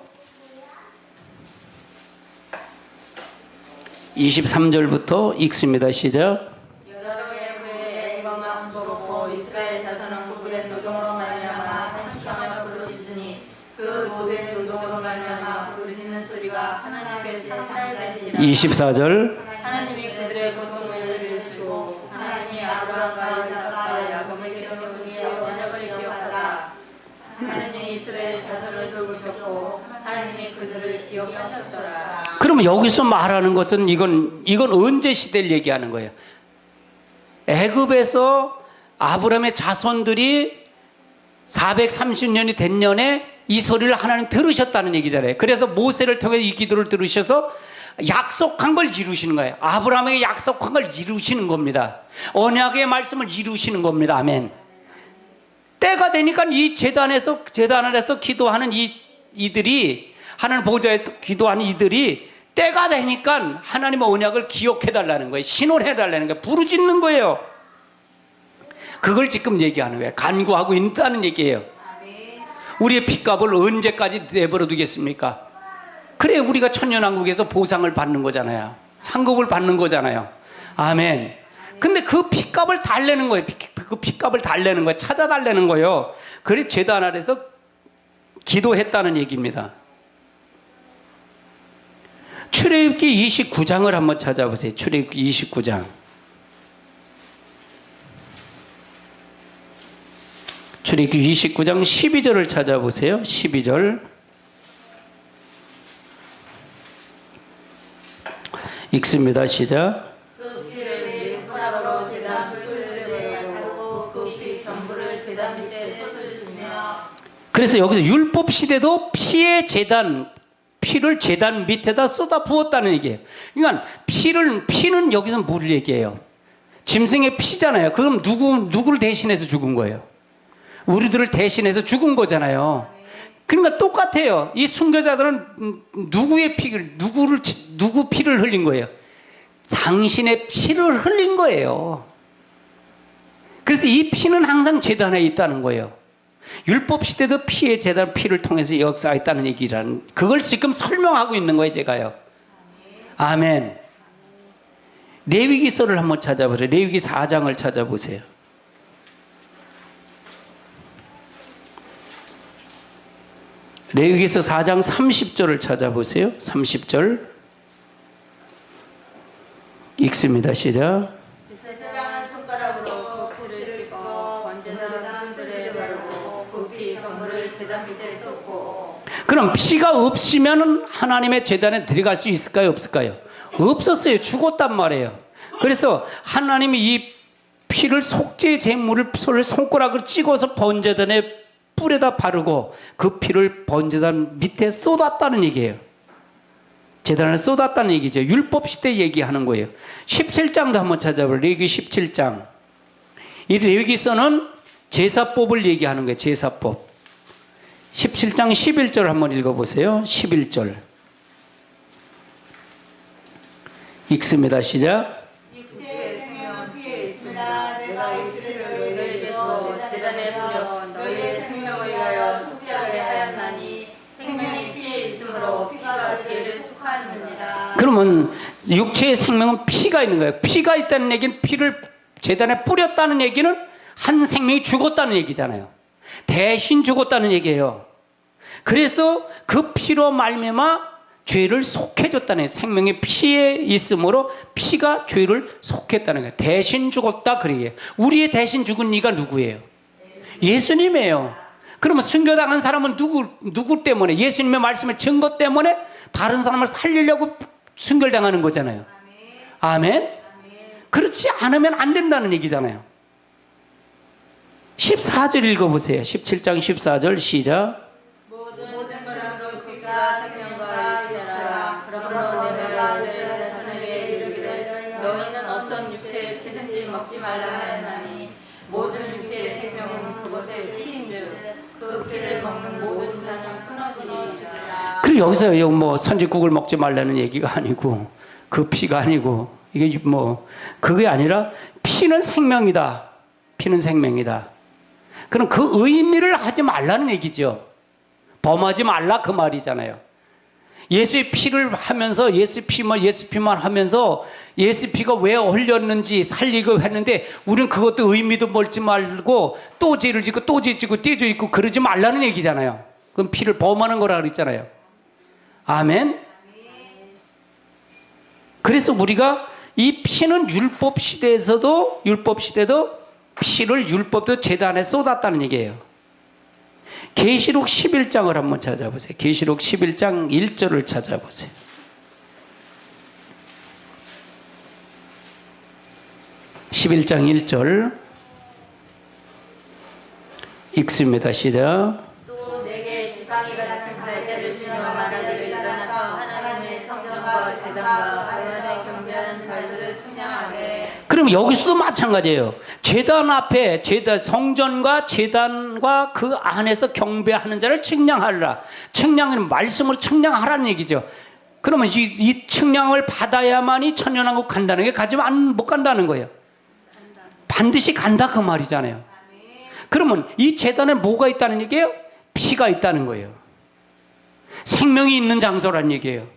Speaker 1: 23절부터 읽습니다. 시작.
Speaker 2: 여러 해의 영광만 보고 이스라엘 자손은 구분된 노동으로 말미암아 한식당을 부르짖으니 그 모든 노동으로 말미암아 부르짖는 소리가 하나님께서 살아있는지라.
Speaker 1: 24절.
Speaker 2: 하나님이 그들의 고통을 들으시고 하나님이 아브라함과 이삭과 야곱에게 세운 언약을 기억하사 하나님이 이스라엘 자손을 돌보셨고 하나님이 그들을 기억하셨더라.
Speaker 1: 그러면 여기서 말하는 것은 이건 언제 시대를 얘기하는 거예요. 애굽에서 아브라함의 자손들이 430년이 된 년에 이 소리를 하나님 들으셨다는 얘기잖아요. 그래서 모세를 통해 이 기도를 들으셔서 약속한 걸 이루시는 거예요. 아브라함에게 약속한 걸 이루시는 겁니다. 언약의 말씀을 이루시는 겁니다. 아멘. 때가 되니까 이 제단 안에서 기도하는 이들이 하나님 보좌에서 기도하는 이들이 때가 되니까 하나님의 언약을 기억해달라는 거예요. 신호를 해달라는 거예요. 부르짖는 거예요. 그걸 지금 얘기하는 거예요. 간구하고 있다는 얘기예요. 우리의 핏값을 언제까지 내버려 두겠습니까? 그래 우리가 천년왕국에서 보상을 받는 거잖아요. 상급을 받는 거잖아요. 아멘. 근데 그 핏값을 달래는 거예요. 그 핏값을 달래는 거예요. 찾아달래는 거예요. 그래 제단 아래서 기도했다는 얘기입니다. 출애굽기 29장을 한번 찾아보세요. 출애굽기 29장. 출애굽기 29장 12절을 찾아보세요. 12절. 읽습니다. 시작.
Speaker 2: 그 피를 손가락으로 제단 뿔 제단 밑에 솥을 주며.
Speaker 1: 그래서 여기서 율법 시대도 피의 제단, 피를 제단 밑에다 쏟아 부었다는 얘기예요. 그러니까 피는 여기서 뭘 얘기해요? 짐승의 피잖아요. 그럼 누구를 대신해서 죽은 거예요? 우리들을 대신해서 죽은 거잖아요. 그러니까 똑같아요. 이 순교자들은 누구 피를 흘린 거예요? 당신의 피를 흘린 거예요. 그래서 이 피는 항상 제단에 있다는 거예요. 율법 시대도 피의 제단, 피를 통해서 역사했다는 얘기라는, 그걸 지금 설명하고 있는 거예요, 제가요. 아멘. 레위기서를 한번 찾아보세요. 레위기 4장을 찾아보세요. 레위기서 4장 30절을 찾아보세요. 30절 읽습니다. 시작.
Speaker 2: 제사장은 손가락으로 그 피를 찍고 번제단 흔들에 바르고 그 피 전부를 제단 밑에 쏟고.
Speaker 1: 그럼 피가 없으면 하나님의 제단에 들어갈 수 있을까요? 없을까요? 없었어요. 죽었단 말이에요. 그래서 하나님이 이 피를 속죄 제물을 손가락을 찍어서 번제단에 뿔에다 바르고 그 피를 번제단 밑에 쏟았다는 얘기예요. 제단에 쏟았다는 얘기죠. 율법 시대 얘기하는 거예요. 17장도 한번 찾아보세요. 레위기 17장. 이 레위기서는 제사법을 얘기하는 거예요. 제사법. 17장 11절 한번 읽어보세요. 11절 읽습니다. 시작.
Speaker 2: 육체의 생명은 피에 있습니다. 내가 이 피를 너희에게서 제단에 뿌려 너희의 생명을 위하여 속죄하게 하였나니 생명이 피에 있으므로 피가 죄를 속하느니라.
Speaker 1: 그러면 육체의 생명은 피가 있는 거예요. 피가 있다는 얘기는 피를 제단에 뿌렸다는 얘기는 한 생명이 죽었다는 얘기잖아요. 대신 죽었다는 얘기예요. 그래서 그 피로 말미암아 죄를 속해줬다는 거예요. 생명의 피에 있으므로 피가 죄를 속했다는 거예요. 대신 죽었다 그래요. 우리의 대신 죽은 이가 누구예요? 예수님이에요. 그러면 순교당한 사람은 누구 때문에? 예수님의 말씀의 증거 때문에 다른 사람을 살리려고 순교당하는 거잖아요. 아멘? 그렇지 않으면 안 된다는 얘기잖아요. 14절 읽어보세요. 17장 14절 시작.
Speaker 2: 모든 것으로 피가 생명과 있으라. 그러므로 내가 이스라엘 자손에게 이르기를 너희는 어떤 육체의 피든지 먹지 말라 하였나니 모든 육체의 생명은 그것의 피인즉 그 피를 먹는 모든 자는 끊어지리라.
Speaker 1: 그리고 여기서 뭐 선지국을 먹지 말라는 얘기가 아니고 그 피가 아니고 이게 뭐 그게 아니라 피는 생명이다. 피는 생명이다. 그럼 그 의미를 하지 말라는 얘기죠. 범하지 말라 그 말이잖아요. 예수의 피를 하면서 예수 피만 하면서 예수 피가 왜 흘렸는지 살리고 했는데 우리는 그것도 의미도 멀지 말고 또 죄를 짓고 또 죄 짓고 떼져 있고 그러지 말라는 얘기잖아요. 그럼 피를 범하는 거라 그랬잖아요. 아멘. 그래서 우리가 이 피는 율법 시대도 피를 율법도 제단에 쏟았다는 얘기예요. 계시록 11장을 한번 찾아보세요. 계시록 11장 1절을 찾아보세요. (11장 1절) 읽습니다. 시작.
Speaker 2: 또 내게 지팡이 같은 갈대를 주며 말하기를 일어나서 하나님의 성전과 제단과 하나님의 경배하는 자들을 측량하되.
Speaker 1: 그럼 여기서도 마찬가지예요. 제단 앞에 성전과 제단과 그 안에서 경배하는 자를 측량하라. 측량은 말씀으로 측량하라는 얘기죠. 그러면 이 측량을 받아야만이 천년왕국 간다는 게 가지면 못 간다는 거예요. 반드시 간다 그 말이잖아요. 그러면 이 제단에 뭐가 있다는 얘기예요? 피가 있다는 거예요. 생명이 있는 장소라는 얘기예요.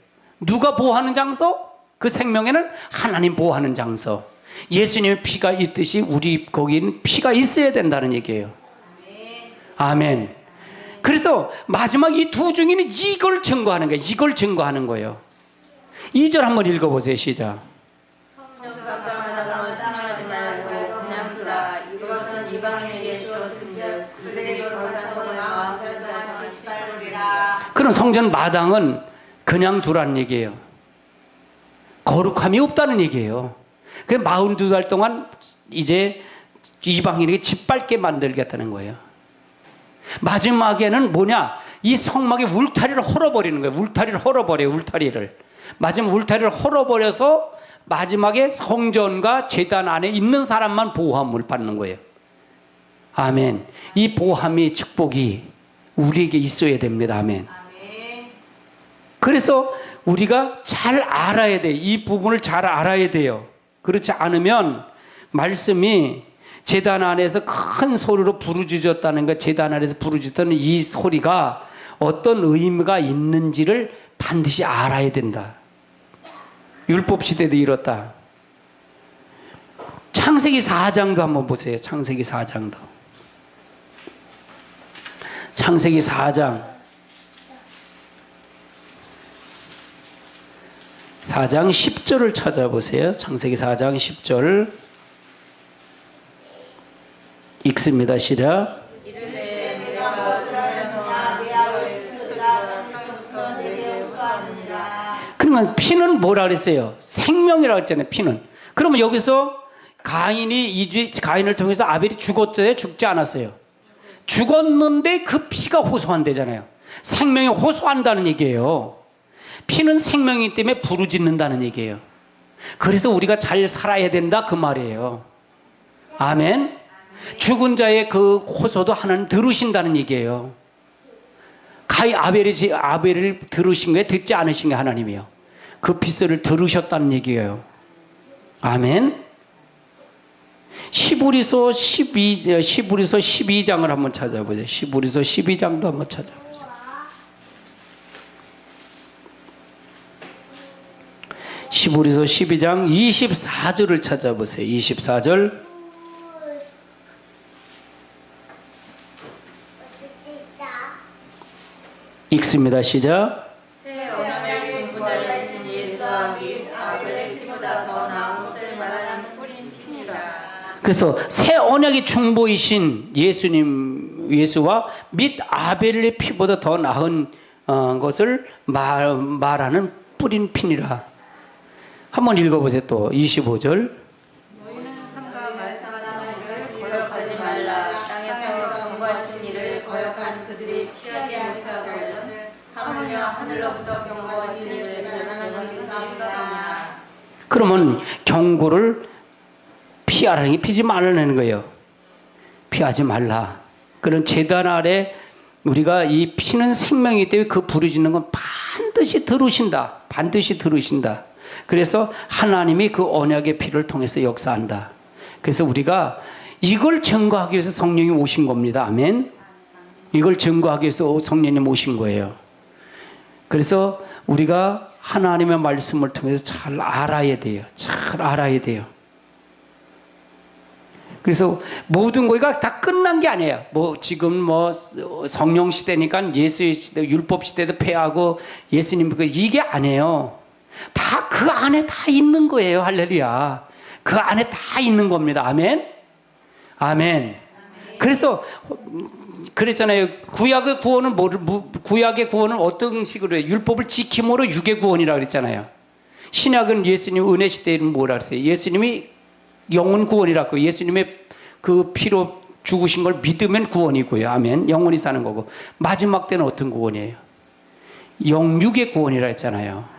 Speaker 1: 누가 보호하는 장소? 그 생명에는 하나님 보호하는 장소. 예수님의 피가 있듯이 우리 거기는 피가 있어야 된다는 얘기예요. 아멘. 그래서 마지막 이 두 중에는 이걸 증거하는 거예요. 이걸 증거하는 거예요. 2절 한번 읽어보세요. 시작.
Speaker 2: 성전을 상하지 말고 그냥 두라. 이것은 이방인에게 주었은즉 그들에게 받아서 마음대로 지지 말으리라.
Speaker 1: 그럼 성전 마당은 그냥 두라는 얘기예요. 거룩함이 없다는 얘기예요. 그 42달 동안 이제 이방인에게 짓밟게 만들겠다는 거예요. 마지막에는 뭐냐? 이 성막의 울타리를 헐어버리는 거예요. 울타리를 헐어버려요. 울타리를. 마지막 울타리를 헐어버려서 마지막에 성전과 제단 안에 있는 사람만 보호함을 받는 거예요. 아멘. 이 보호함의 축복이 우리에게 있어야 됩니다. 아멘. 그래서 우리가 잘 알아야 돼요. 이 부분을 잘 알아야 돼요. 그렇지 않으면 말씀이 제단 안에서 큰 소리로 부르짖었다는 것, 제단 안에서 부르짖던 이 소리가 어떤 의미가 있는지를 반드시 알아야 된다. 율법 시대도 이렇다. 창세기 4장도 한번 보세요. 창세기 4장도. 창세기 4장 10절을 찾아보세요. 창세기 4장 10절 읽습니다. 시작. 그러면 피는 뭐라 그랬어요? 생명이라고 했잖아요. 피는. 그러면 여기서 가인을 통해서 아벨이 죽었어요? 죽지 않았어요? 죽었는데 그 피가 호소한대잖아요. 생명이 호소한다는 얘기예요. 피는 생명이기 때문에 부르짖는다는 얘기예요. 그래서 우리가 잘 살아야 된다 그 말이에요. 아멘. 죽은 자의 그 호소도 하나님 들으신다는 얘기예요. 아벨을 들으신 거예요? 듣지 않으신 게 하나님이요. 그 피소를 들으셨다는 얘기예요. 아멘. 시브리서 12장을 한번 찾아보세요. 시브리서 12장도 한번 찾아보세요. 시브리서 12장 24절을 찾아보세요. 24절. 읽습니다. 시작.
Speaker 2: 새 언약의 중보자이신 예수와 및 아벨의 피보다 더 나은 것을 말하는 뿌린 피니라.
Speaker 1: 그래서 새 언약의 중보이신 예수와 및 아벨의 피보다 더 나은 것을 말하는 뿌린 피니라. 한번 읽어보세요. 또 25절.
Speaker 2: 너희는 삼가 말씀하신 것을 거역하지 말라. 땅에서 경고하신 이를 거역한 그들이 피하지 못하고 하물며 하늘로부터 경고하신 이를 변호하는 감이다.
Speaker 1: 그러면 경고를 피하라는 게 피지 말라는 거예요. 피하지 말라. 그런 제단 아래 우리가 이 피는 생명이기 때문에 그 부르짖는 건 반드시 들으신다. 반드시 들으신다. 그래서 하나님이 그 언약의 피를 통해서 역사한다. 그래서 우리가 이걸 증거하기 위해서 성령이 오신 겁니다. 아멘. 이걸 증거하기 위해서 성령님 오신 거예요. 그래서 우리가 하나님의 말씀을 통해서 잘 알아야 돼요. 잘 알아야 돼요. 그래서 모든 거가 다 끝난 게 아니에요. 지금 성령 시대니까 예수의 시대, 율법 시대도 폐하고 예수님 이게 아니에요. 다 그 안에 다 있는 거예요. 할렐루야. 그 안에 다 있는 겁니다. 아멘. 아멘. 그래서 그랬잖아요. 구약의 구원은 어떤 식으로 해요? 율법을 지킴으로 육의 구원이라고 그랬잖아요. 신약은 예수님 은혜 시대에는 뭐라 그랬어요? 예수님이 영혼 구원이라고. 예수님의 그 피로 죽으신 걸 믿으면 구원이고요. 아멘. 영원히 사는 거고. 마지막 때는 어떤 구원이에요? 영육의 구원이라 했잖아요.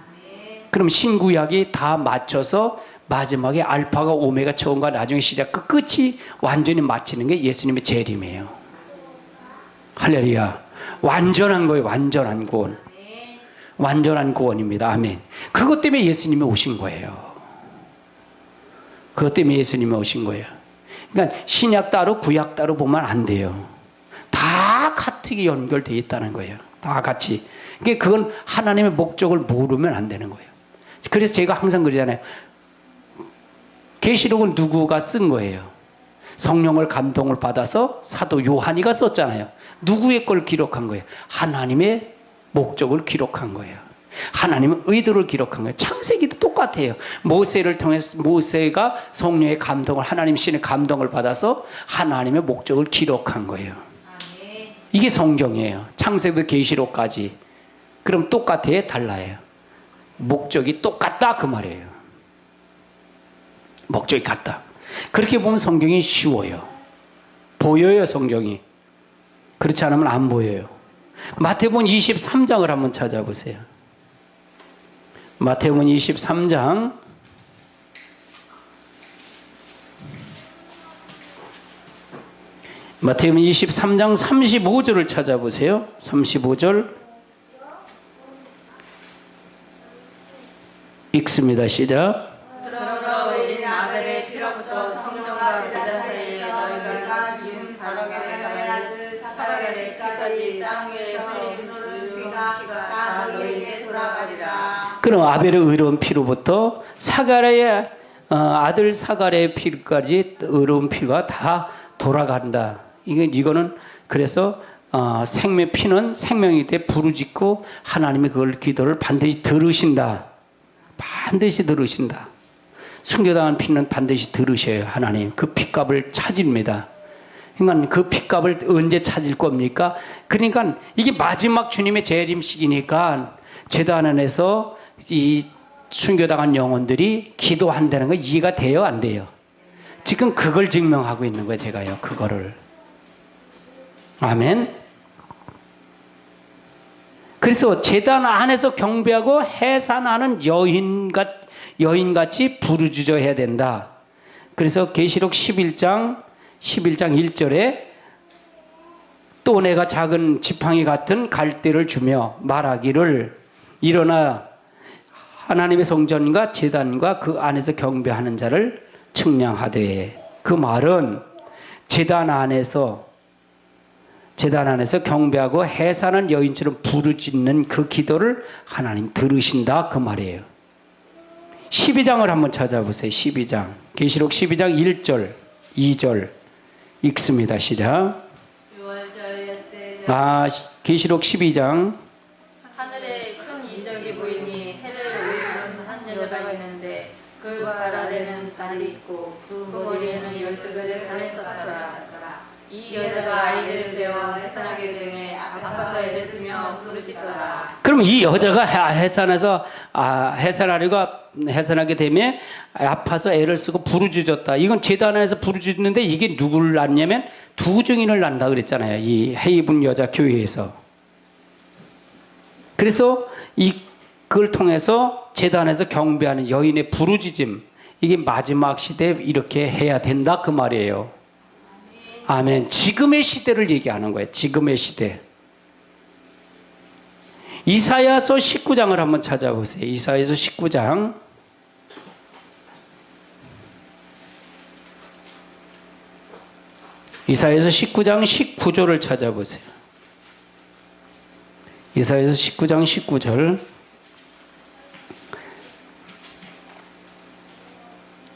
Speaker 1: 그럼 신구약이 다 맞춰서 마지막에 알파가 오메가 처음과 나중에 시작 끝이 완전히 마치는 게 예수님의 재림이에요. 할렐루야. 완전한 거예요. 완전한 구원. 완전한 구원입니다. 아멘. 그것 때문에 예수님이 오신 거예요. 그것 때문에 예수님이 오신 거예요. 그러니까 신약 따로 구약 따로 보면 안 돼요. 다 같이 연결되어 있다는 거예요. 다 같이. 그러니까 그건 하나님의 목적을 모르면 안 되는 거예요. 그래서 제가 항상 그러잖아요. 계시록은 누구가 쓴 거예요? 성령을 감동을 받아서 사도 요한이가 썼잖아요. 누구의 걸 기록한 거예요? 하나님의 목적을 기록한 거예요. 하나님의 의도를 기록한 거예요. 창세기도 똑같아요. 모세를 통해서 모세가 성령의 감동을 하나님 신의 감동을 받아서 하나님의 목적을 기록한 거예요. 이게 성경이에요. 창세기부터 계시록까지. 그럼 똑같아요? 달라요? 목적이 똑같다 그 말이에요. 목적이 같다. 그렇게 보면 성경이 쉬워요. 보여요, 성경이. 그렇지 않으면 안 보여요. 마태복음 23장을 한번 찾아보세요. 마태복음 23장 35절을 찾아보세요. 35절 읽습니다. 시작.
Speaker 2: 그러므로 우리는 아벨의 피로부터 성령과 제단 사이에 너희가 지금 다루게 될 아들 사가랴의 피까지 땅 위에서 흐르는 피가 다 너희에게 돌아가리라.
Speaker 1: 그럼 아벨의 의로운 피로부터 사가랴의 아들 사가랴의 피까지 의로운 피가 다 돌아간다. 이거는 그래서 생명 피는 생명이 돼 부르짖고 하나님이 그걸 기도를 반드시 들으신다. 반드시 들으신다. 순교당한 피는 반드시 들으셔요. 하나님 그 피값을 찾습니다. 그러니까 그 피값을 언제 찾을 겁니까? 그러니까 이게 마지막 주님의 재림식이니까 제단 안에서 이 순교당한 영혼들이 기도한다는 거 이해가 돼요? 안 돼요? 지금 그걸 증명하고 있는 거예요. 제가요. 그거를. 아멘. 그래서 제단 안에서 경배하고 해산하는 여인같이 부르짖어야 된다. 그래서 계시록 11장 1절에 또 내가 작은 지팡이 같은 갈대를 주며 말하기를 일어나 하나님의 성전과 제단과 그 안에서 경배하는 자를 측량하되, 그 말은 제단 안에서 경배하고 해산한 여인처럼 부르짖는 그 기도를 하나님 들으신다, 그 말이에요. 12장을 한번 찾아보세요. 12장 계시록 12장 1절 2절 읽습니다. 시작. 계시록 12장
Speaker 2: 하늘에 큰 이적이 보이니 해를 의지는 한 여자가 있는데 그 발 아래는 달이 있고 그 머리에는 12가지 달이 있었더라. 이 여자가 아이를 배워 해산하게 되매 아파서 애를 쓰며 부르짖더라.
Speaker 1: 그럼 이 여자가 해산하게 되면 아파서 애를 쓰고 부르짖었다. 이건 제단 안에서 부르짖는데 이게 누구를 낳냐면 두 증인을 낳는다 그랬잖아요. 이 헤이븐 여자 교회에서. 그래서 그걸 통해서 제단에서 경배하는 여인의 부르짖음, 이게 마지막 시대에 이렇게 해야 된다 그 말이에요. 아멘. 지금의 시대를 얘기하는 거예요. 지금의 시대. 이사야서 19장을 한번 찾아보세요. 이사야서 19장. 이사야서 19장 19절을 찾아보세요. 이사야서 19장 19절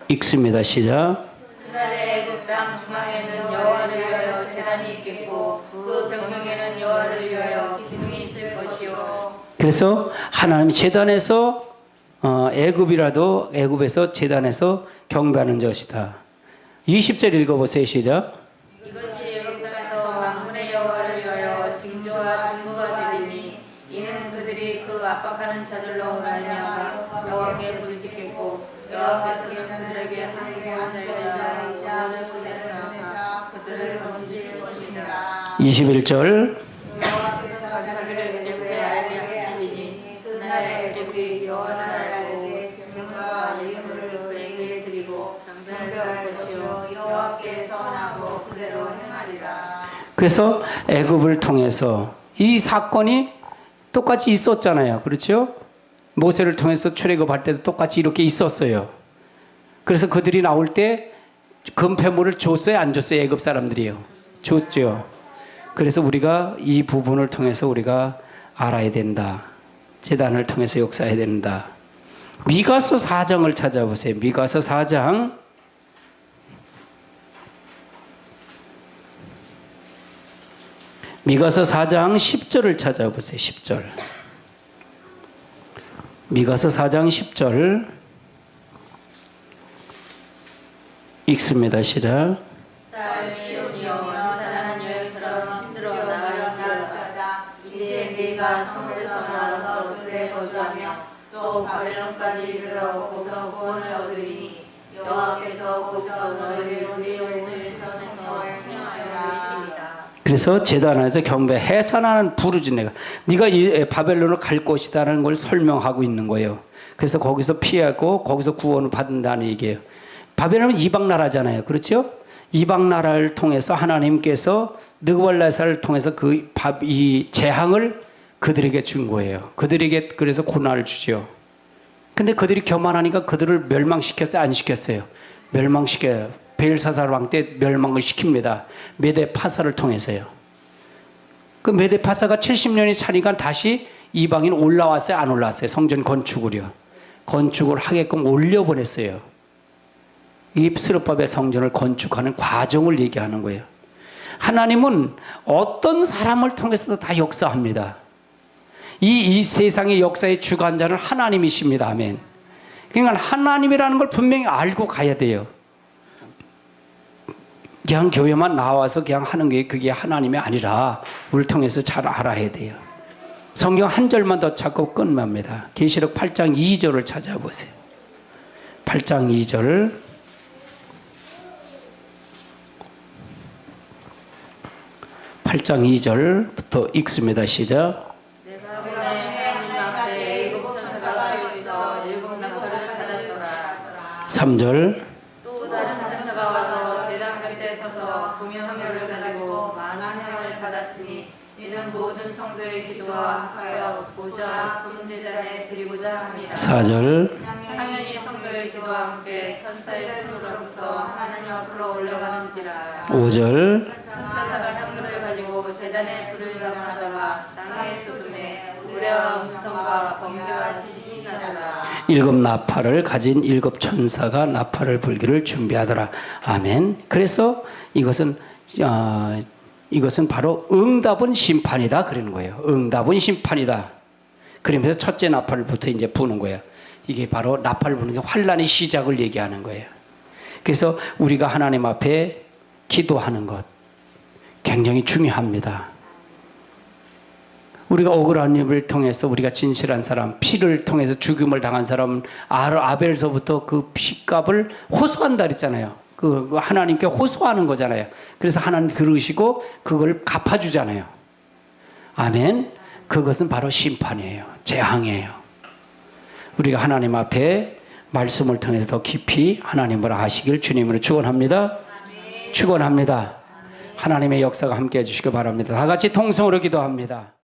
Speaker 1: 읽습니다. 시작.
Speaker 2: 그날에 그 땅 중앙에는 여호와를 위하여 제단이 있겠고 그 병명에는 여호와를 위하여 기둥이 있을 것이요.
Speaker 1: 그래서 하나님 제단에서 애굽에서 제단에서 경배하는 것이다. 20절 읽어보세요. 시작.
Speaker 2: 이것이 애굽 땅에서 만군의 여호와를 위하여 징조와 증거가 되리니 이는 그들이 그 압박하는 자들로 말미암아 여호와께 부르짖겠고 여호와께서는 그들에게 항의하는 자이자 그들을 보내사 그들을 건지실 것이니라.
Speaker 1: 21절.
Speaker 2: 여호와께서 자기를 애굽에 알게 하시니 그날에 애굽이 여호와를 알게 증거와 예물을 그에게 드리고 경배할 것이요 여호와께 선하고 그대로 행하리라.
Speaker 1: 그래서 애굽을 통해서 이 사건이 똑같이 있었잖아요. 그렇죠? 모세를 통해서 출애굽할 때도 똑같이 이렇게 있었어요. 그래서 그들이 나올 때 금폐물을 줬어요? 안 줬어요? 애굽 사람들이요. 줬죠. 그래서 우리가 이 부분을 통해서 우리가 알아야 된다. 제단을 통해서 역사해야 된다. 미가서 4장을 찾아보세요. 미가서 4장. 미가서 4장 10절을 찾아보세요. 10절. 미가서 4장 10절 읽습니다. 시작.
Speaker 2: 딸 시온이여 가난한 여인처럼 힘들어 나갈지어다. 이제 네가 성에서 나와서 들에 거주하며 또 바벨론까지 이르러 거기서 구원을 얻으리니 여호와께서 거기서 너희를 네 영혼에서 생명하여 행하리라.
Speaker 1: 그래서 제단 안에서 경배 해산하는 부르짖 내가 네가 이 바벨론을 갈 것이다라는 걸 설명하고 있는 거예요. 그래서 거기서 피하고 거기서 구원을 받는다는 얘기예요. 바벨론은 이방 나라잖아요. 그렇죠? 이방 나라를 통해서 하나님께서 느부갓네살을 통해서 이 재앙을 그들에게 준 거예요. 그들에게 그래서 고난을 주죠. 근데 그들이 교만하니까 그들을 멸망시켰어요? 안 시켰어요? 멸망시켜요. 벨사살 왕 때 멸망을 시킵니다. 메데파사를 통해서요. 그 메데파사가 70년이 차니까 다시 이방인 올라왔어요? 안 올라왔어요? 성전 건축을요. 건축을 하게끔 올려보냈어요. 이 스룹바벨 성전을 건축하는 과정을 얘기하는 거예요. 하나님은 어떤 사람을 통해서도 다 역사합니다. 이 세상의 역사의 주관자는 하나님이십니다. 아멘. 그러니까 하나님이라는 걸 분명히 알고 가야 돼요. 그냥 교회만 나와서 그냥 하는 게 그게 하나님이 아니라 우리를 통해서 잘 알아야 돼요. 성경 한 절만 더 찾고 끝납니다. 계시록 8장 2절을 찾아보세요. 8장 2절. 8장 2절부터 읽습니다. 시작.
Speaker 2: 내가 보내 하나님 앞에 일곱 천사가 서 있어 일곱 나팔을 받았더라.
Speaker 1: 3절.
Speaker 2: 또 다른 천사가 와서 제단 곁에 서서 공명표를 가지고 많은 향을 받았으니 이는 모든 성도의 기도와 하여 보좌 금제단에 드리고자 합니다.
Speaker 1: 4절.
Speaker 2: 당연히 성도의 기도와 함께 천사의 손으로부터 하나님 앞으로 올라가는지라.
Speaker 1: 5절.
Speaker 2: 천사가 향물을 가지고 제단에 불을 담아다가 땅에 쏟음에 우레와 음성과 번개와 지진이 나더라.
Speaker 1: 일곱 나팔을 가진 일곱 천사가 나팔을 불기를 준비하더라. 아멘. 그래서 이것은 바로 응답은 심판이다 그러는 거예요. 응답은 심판이다. 그러면서 첫째 나팔부터 이제 부는 거예요. 이게 바로 나팔을 부는 게 환란의 시작을 얘기하는 거예요. 그래서 우리가 하나님 앞에 기도하는 것 굉장히 중요합니다. 우리가 억울한 일을 통해서 우리가 진실한 사람, 피를 통해서 죽임을 당한 사람은 아벨서부터 그 피값을 호소한다 그랬잖아요. 그 하나님께 호소하는 거잖아요. 그래서 하나님 들으시고 그걸 갚아주잖아요. 아멘. 그것은 바로 심판이에요. 재앙이에요. 우리가 하나님 앞에 말씀을 통해서 더 깊이 하나님을 아시길 주님으로 축원합니다. 축원합니다. 하나님의 역사가 함께해 주시기 바랍니다. 다 같이 통성으로 기도합니다.